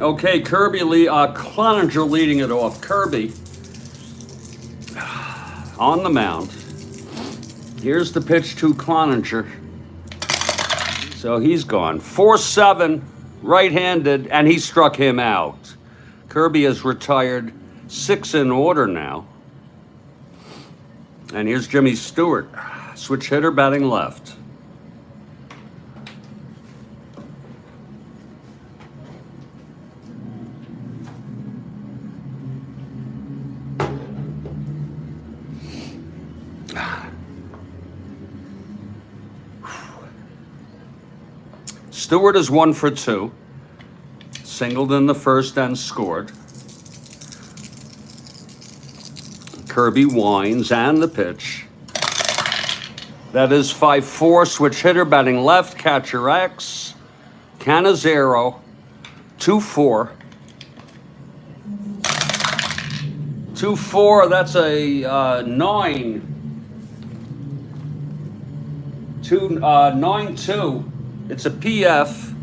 Okay, Cloninger leading it off. Kirby on the mound. Here's the pitch to Cloninger. So he's gone. 4-7, right-handed, and he struck him out. Kirby has retired 6 in order now. And here's Jimmy Stewart, switch hitter batting left. Stewart is 1 for 2. Singled in the first and scored. Kirby winds and the pitch. That is 5-4, switch hitter batting left, catcher X. Canizero, 2-4. 2-4, that's a 9. 9-2. It's a PF.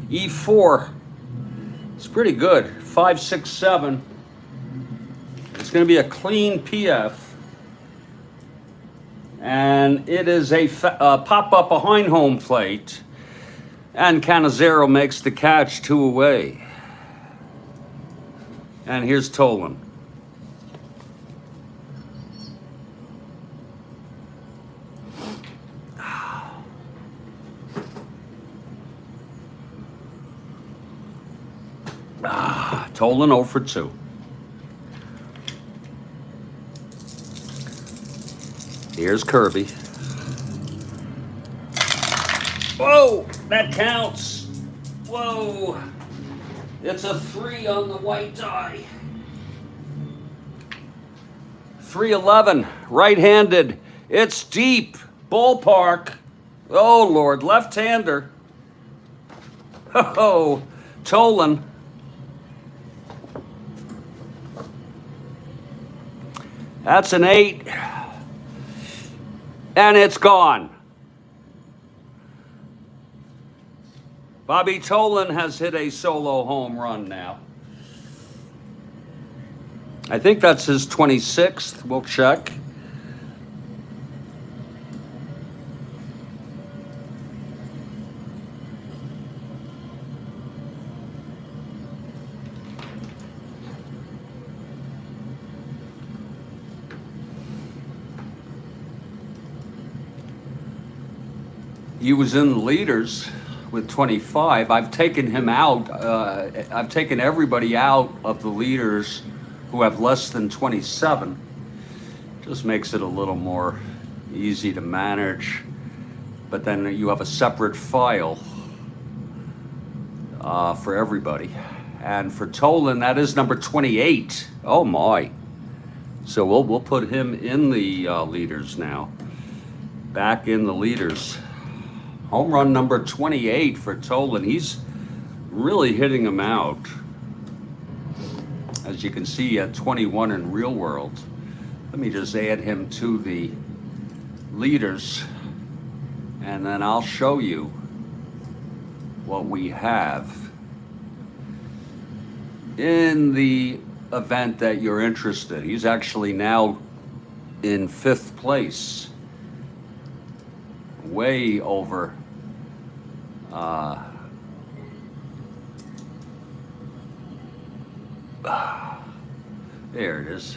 E4. It's pretty good. 5, 6, 7. It's going to be a clean PF. And it is a pop-up behind home plate. And Canizero makes the catch, 2 away. And here's Tolan. Tolan 0 for 2. Here's Kirby. Whoa, that counts. Whoa. It's a 3 on the white die. 3-11, right-handed. It's deep. Ballpark. Oh, Lord, left-hander. Oh, Tolan. That's an 8. And it's gone. Bobby Tolan has hit a solo home run now. I think that's his 26th. We'll check. He was in the leaders with 25. I've taken him out. I've taken everybody out of the leaders who have less than 27. Just makes it a little more easy to manage. But then you have a separate file for everybody. And for Tolan, that is number 28. Oh my. So we'll put him in the leaders now. Back in the leaders. Home run number 28 for Tolan. He's really hitting them out. As you can see, at 21 in real world. Let me just add him to the leaders, and then I'll show you what we have in the event that you're interested. He's actually now in 5th place. Way over there it is.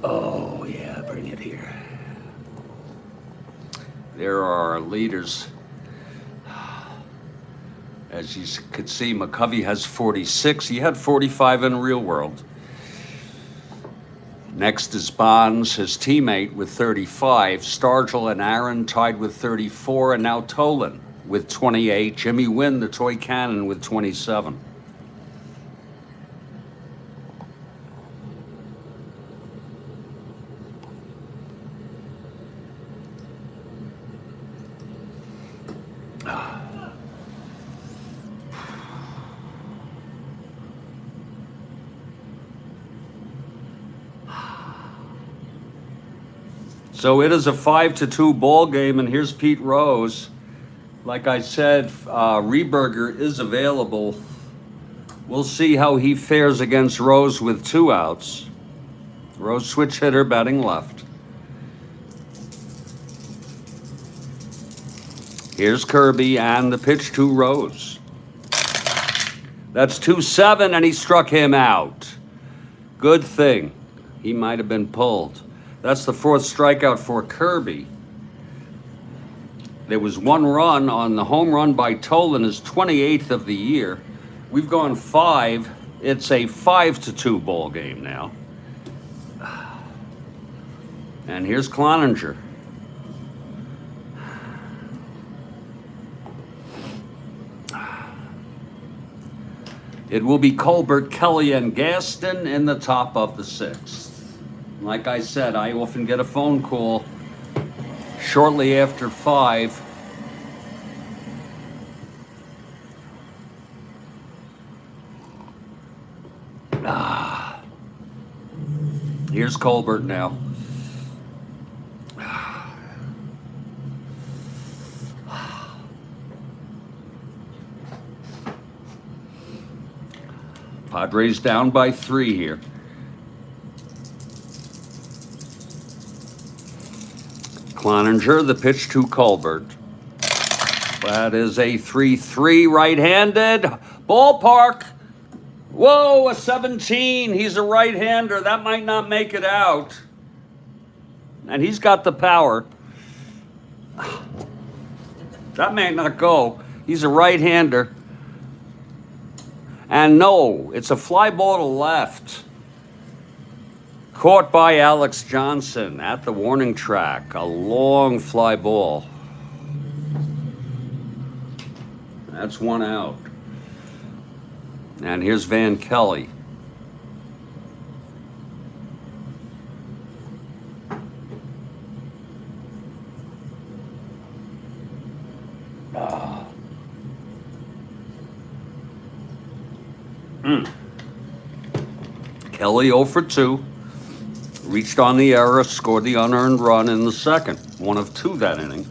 Oh yeah, bring it here. There are our leaders. As you could see, McCovey has 46. He had 45 in real world. Next is Bonds, his teammate, with 35. Stargell and Aaron tied with 34, and now Tolan with 28. Jimmy Wynn, the toy cannon, with 27. So it is a 5-2 ball game, and here's Pete Rose. Like I said, Rehberger is available. We'll see how he fares against Rose with 2 outs. Rose switch hitter, batting left. Here's Kirby, and the pitch to Rose. That's 2-7, and he struck him out. Good thing. He might have been pulled. That's the 4th strikeout for Kirby. There was 1 run on the home run by Tolan, his 28th of the year. We've gone 5. It's a 5-2 ball game now. And here's Cloninger. It will be Colbert, Kelly, and Gaston in the top of the 6th. Like I said, I often get a phone call shortly after 5. Here's Colbert now. Padres down by 3 here. Cloninger, the pitch to Colbert. That is a 3-3 right-handed. Ballpark. Whoa, a 17. He's a right-hander. That might not make it out. And he's got the power. That may not go. He's a right-hander. And no, it's a fly ball to left. Caught by Alex Johnson at the warning track. A long fly ball. That's 1 out. And here's Van Kelly. Kelly 0 for 2. Reached on the error, scored the unearned run in the 2nd. 1 of 2 that inning.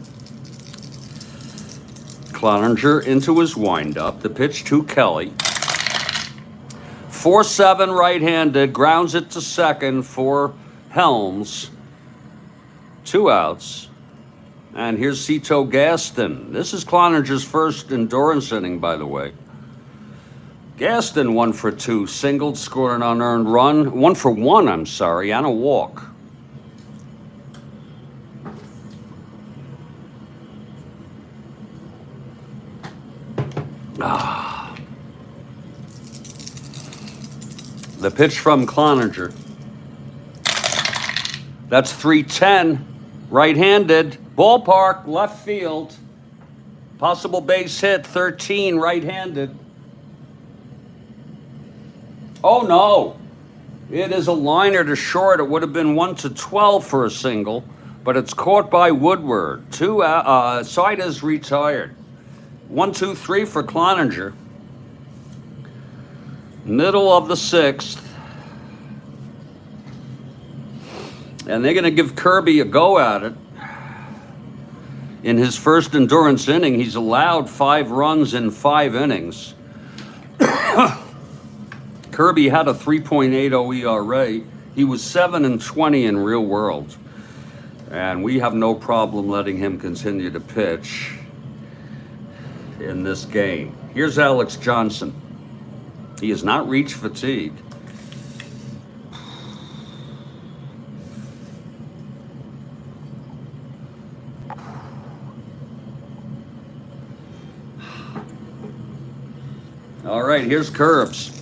Cloninger into his windup. The pitch to Kelly. 4-7 right-handed. Grounds it to 2nd for Helms. 2 outs. And here's Cito Gaston. This is Cloninger's first endurance inning, by the way. Gaston 1 for 2, singled, scored an unearned run. 1 for 1, I'm sorry, and a walk. The pitch from Cloninger. That's 3-10, right-handed, ballpark, left field. Possible base hit, 13, right-handed. Oh, no. It is a liner to short. It would have been 1-12 for a single, but it's caught by Woodward. Side is retired. 1-2-3 for Cloninger. Middle of the 6th. And they're going to give Kirby a go at it. In his first endurance inning, he's allowed 5 runs in 5 innings. Kirby had a 3.80 ERA. He was 7-20 in real world. And we have no problem letting him continue to pitch in this game. Here's Alex Johnson. He has not reached fatigue. All right, here's Curbs.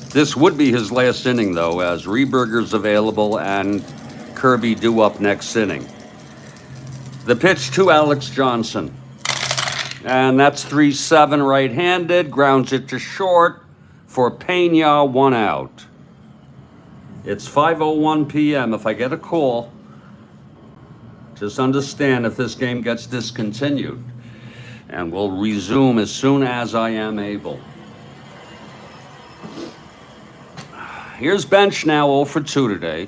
This would be his last inning, though, as Rehberger's available and Kirby due up next inning. The pitch to Alex Johnson. And that's 3-7 right-handed. Grounds it to short for Pena, 1 out. It's 5:01 p.m. If I get a call, just understand if this game gets discontinued. And we'll resume as soon as I am able. Here's Bench now 0 for 2 today.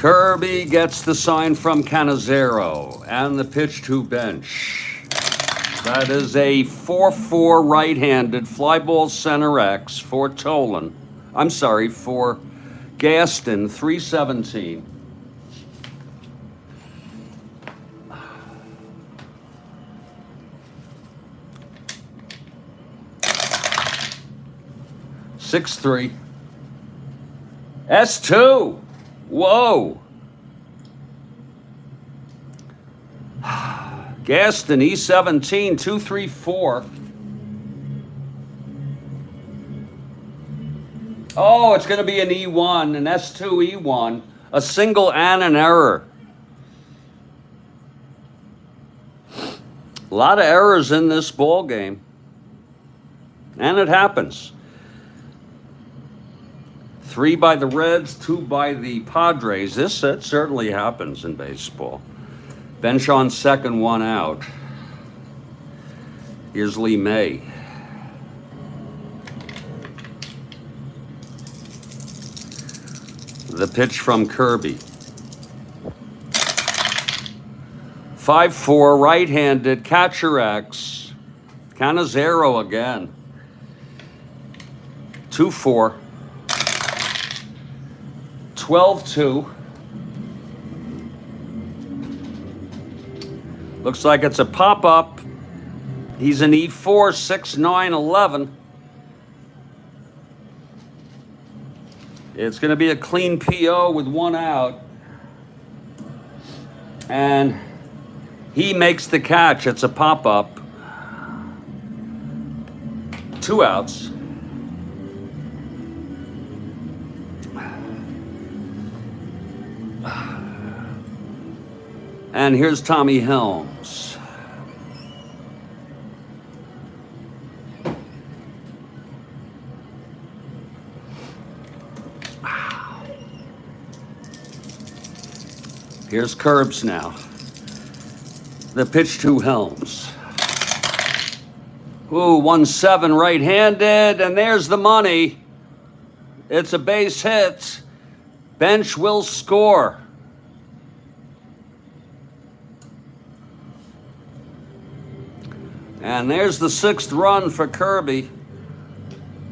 Kirby gets the sign from Cannizzaro and the pitch to bench. That is a 4-4 right-handed fly ball center X for Tolan. I'm sorry, for Gaston, 317. (6-3). S2. Whoa. Gaston, E17, 2-3-4. Oh, it's going to be an E1, an S2 E1, a single and an error. A lot of errors in this ball game. And it happens. 3 by the Reds, 2 by the Padres. It certainly happens in baseball. Bench on second, 1 out. Here's Lee May. The pitch from Kirby. 5-4, right-handed, catcher X. Cannizzaro again. 2-4. 12-2. Looks like it's a pop-up. He's an E4, 6-9, 11. It's going to be a clean PO with 1 out. And he makes the catch. It's a pop-up. 2 outs. And here's Tommy Helms. Here's Curbs now. The pitch to Helms. Ooh, 1-7 right-handed, and there's the money. It's a base hit. Bench will score. And there's the 6th run for Kirby.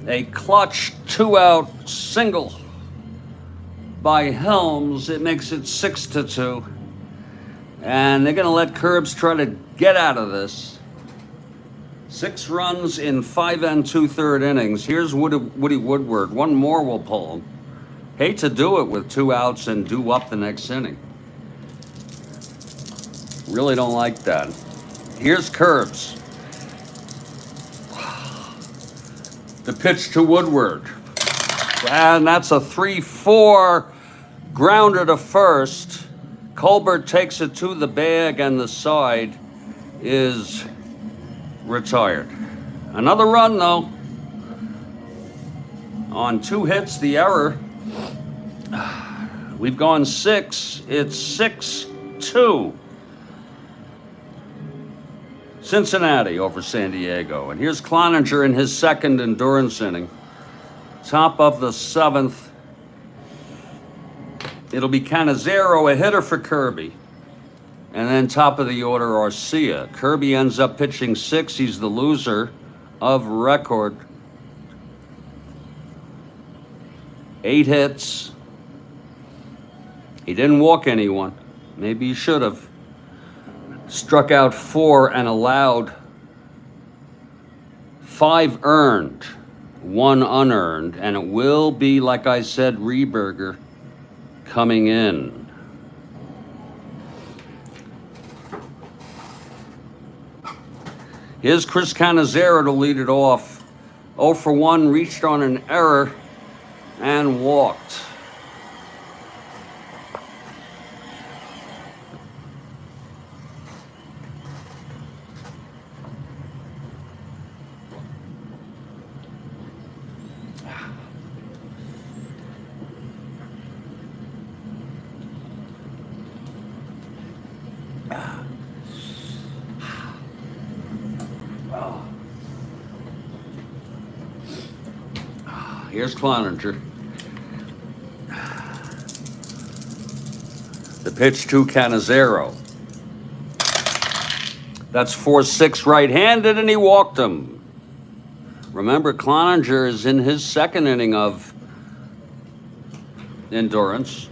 A clutch 2-out single by Helms. It makes it 6-2. And they're going to let Curbs try to get out of this. 6 runs in 5 2/3 innings. Here's Woody Woodward. 1 more will pull him. Hate to do it with 2 outs and do up the next inning. Really don't like that. Here's Curbs. The pitch to Woodward. And that's a 3-4 grounder to first. Colbert takes it to the bag, and the side is retired. Another run, though. On 2 hits, the error. We've gone 6. It's 6-2. Cincinnati over San Diego. And here's Cloninger in his 2nd endurance inning. Top of the 7th. It'll be Cannizzaro, a hitter for Kirby. And then top of the order, Arcia. Kirby ends up pitching 6. He's the loser of record. 8 hits. He didn't walk anyone. Maybe he should have. Struck out 4 and allowed 5 earned, 1 unearned, and it will be, like I said, Rehberger coming in. Here's Chris Cannizzaro to lead it off. 0 for 1, reached on an error and walked. Here's Cloninger. Pitch to Cannizzaro. That's 4-6 right-handed, and he walked him. Remember, Cloninger is in his second inning of endurance.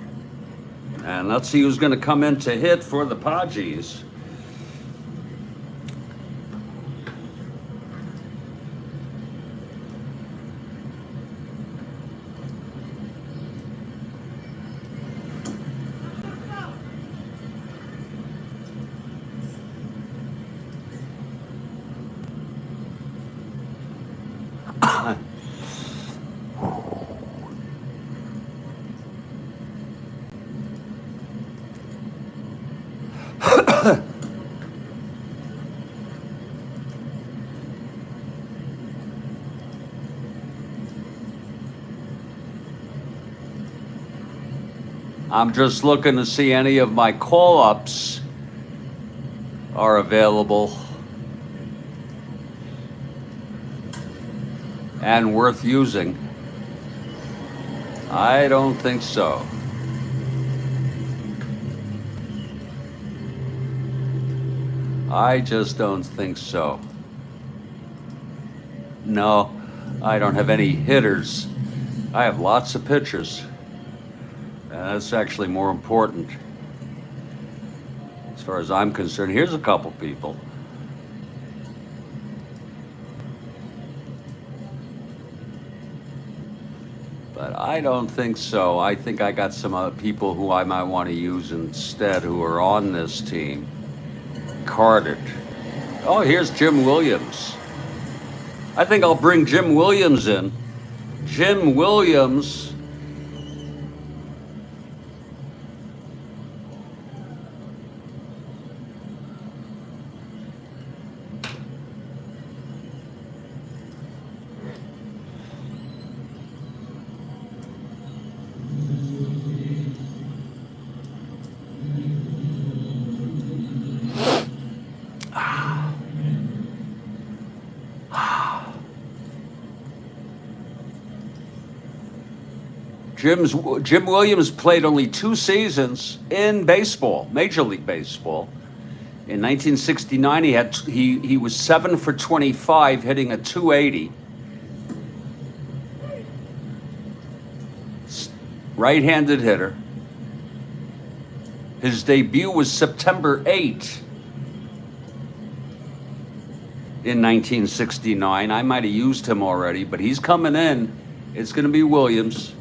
And let's see who's going to come in to hit for the Padres. I'm just looking to see any of my call-ups are available and worth using. I don't think so. I just don't think so. No, I don't have any hitters. I have lots of pitchers. That's actually more important as far as I'm concerned. Here's a couple people. But I don't think so. I think I got some other people who I might want to use instead who are on this team. Carded. Oh, here's Jim Williams. I think I'll bring Jim Williams in. Jim Williams. Jim Williams played only 2 seasons in baseball, Major League Baseball. In 1969, he was 7 for 25, hitting a .280. Right-handed hitter. His debut was September 8 in 1969. I might have used him already, but he's coming in. It's going to be Williams.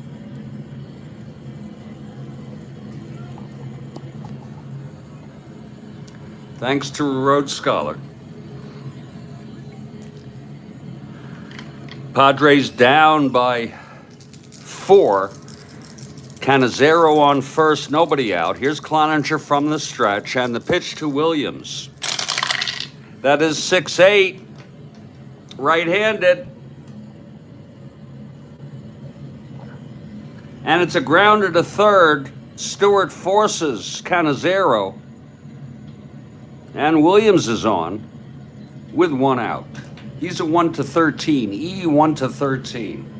Thanks to a Rhodes Scholar. Padres down by 4. Cannizzaro on first, nobody out. Here's Cloninger from the stretch, and the pitch to Williams. That is 6-8, right-handed. And it's a grounder to third. Stewart forces Cannizzaro. And Williams is on with 1 out. He's a 1-13. E 1-13.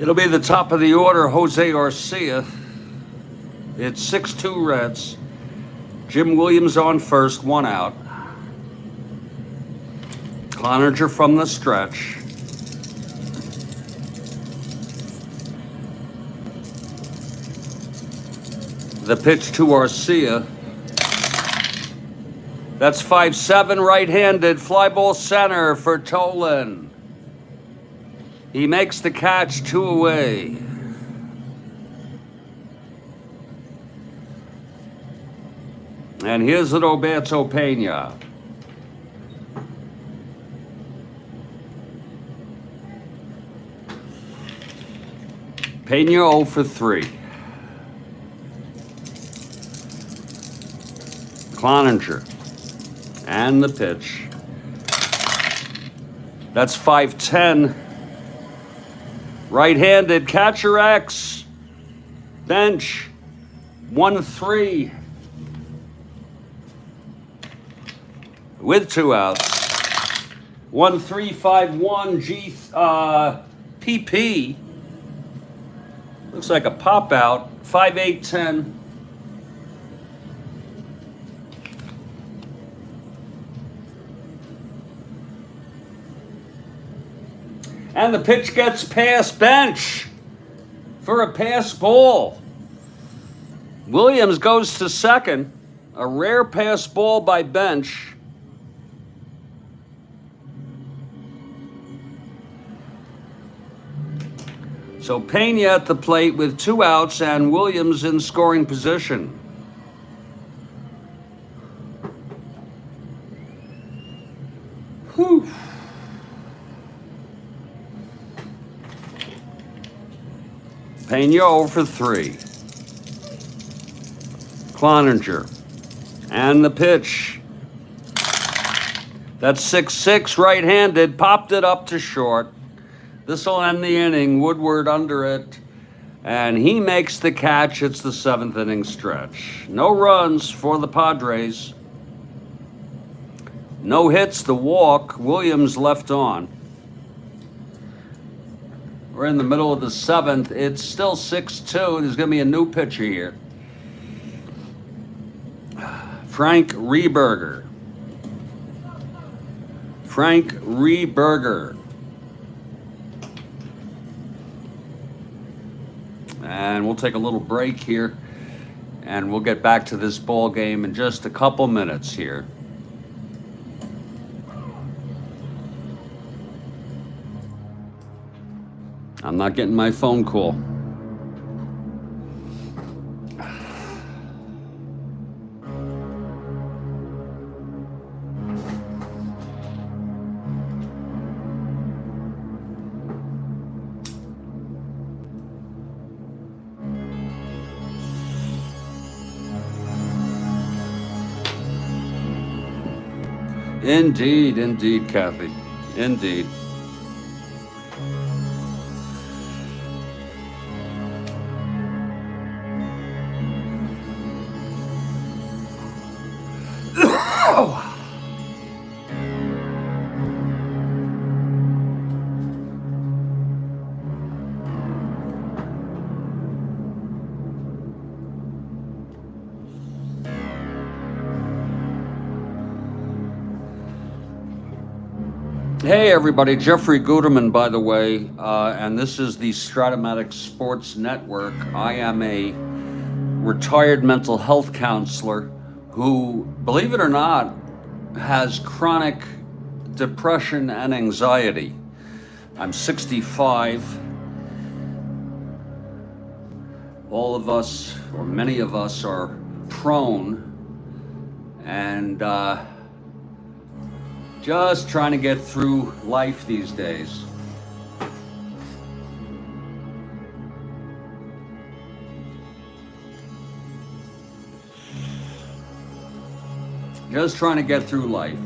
It'll be the top of the order, Jose Garcia. It's 6-2 Reds. Jim Williams on first, 1 out. Cloninger from the stretch. The pitch to Garcia. That's 5-7 right-handed. Fly ball center for Tolan. He makes the catch, 2 away. And here's Roberto Pena. Pena 0 for 3. Cloninger. And the pitch. That's 5-10. Right-handed, catcher X. Bench. 1-3. With 2 outs. 1-3-5-1 G PP. Looks like a pop out. 5-8-10. And the pitch gets past Bench for a pass ball. Williams goes to second. A rare pass ball by Bench. So Pena at the plate with 2 outs and Williams in scoring position. Whew. Pena 0 for 3. Cloninger. And the pitch. That's 6-6 right-handed. Popped it up to short. This will end the inning. Woodward under it. And he makes the catch. It's the 7th inning stretch. No runs for the Padres. No hits, the walk. Williams left on. We're in the middle of the 7th. It's still 6-2. There's going to be a new pitcher here. Frank Rehberger. Frank Rehberger. And we'll take a little break here. And we'll get back to this ball game in just a couple minutes here. I'm not getting my phone call. Indeed, Kathy. Indeed. Hey everybody, Jeffrey Guterman, by the way, and this is the Strat-O-Matic Sports Network. I am a retired mental health counselor who, believe it or not, has chronic depression and anxiety. I'm 65. All of us, or many of us, are prone and just trying to get through life these days. Just trying to get through life.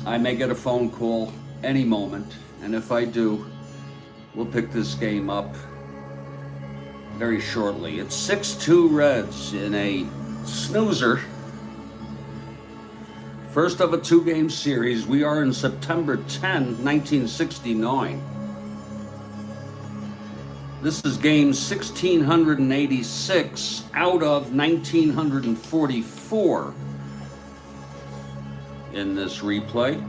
I may get a phone call any moment, and if I do, we'll pick this game up very shortly. It's 6-2 Reds in a snoozer. First of a 2-game series. We are in September 10, 1969. This is game 1686 out of 1944 in this replay.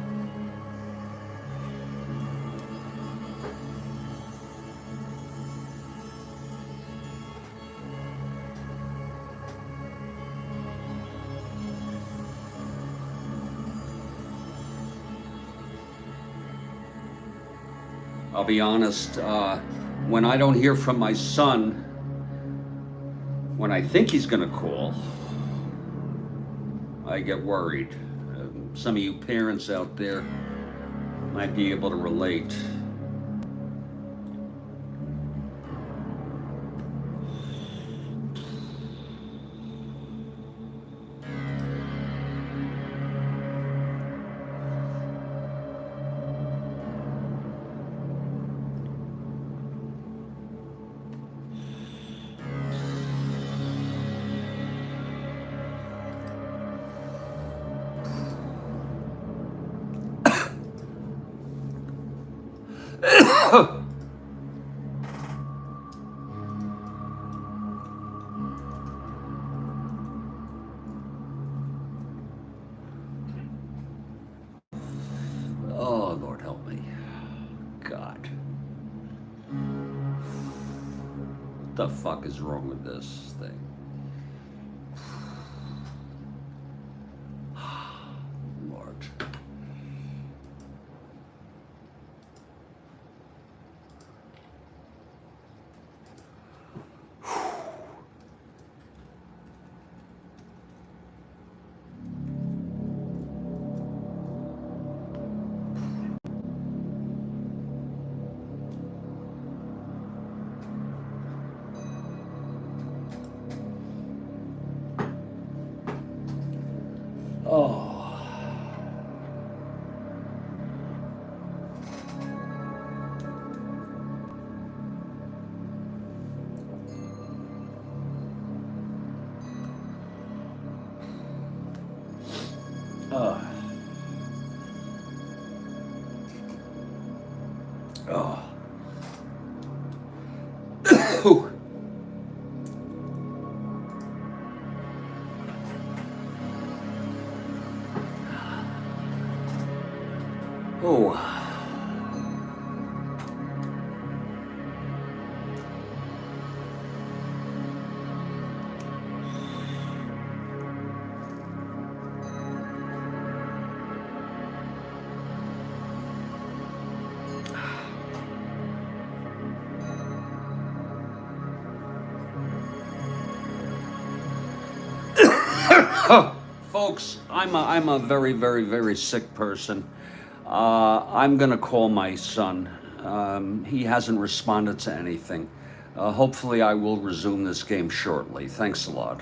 I'll be honest, when I don't hear from my son, when I think he's gonna call, I get worried. Some of you parents out there might be able to relate. Oh, Lord help me. God. What the fuck is wrong with this thing? Lord. Oh. Oh. Oh. Oh. Folks, I'm a very, very, very sick person. I'm gonna call my son. He hasn't responded to anything. Hopefully I will resume this game shortly. Thanks a lot.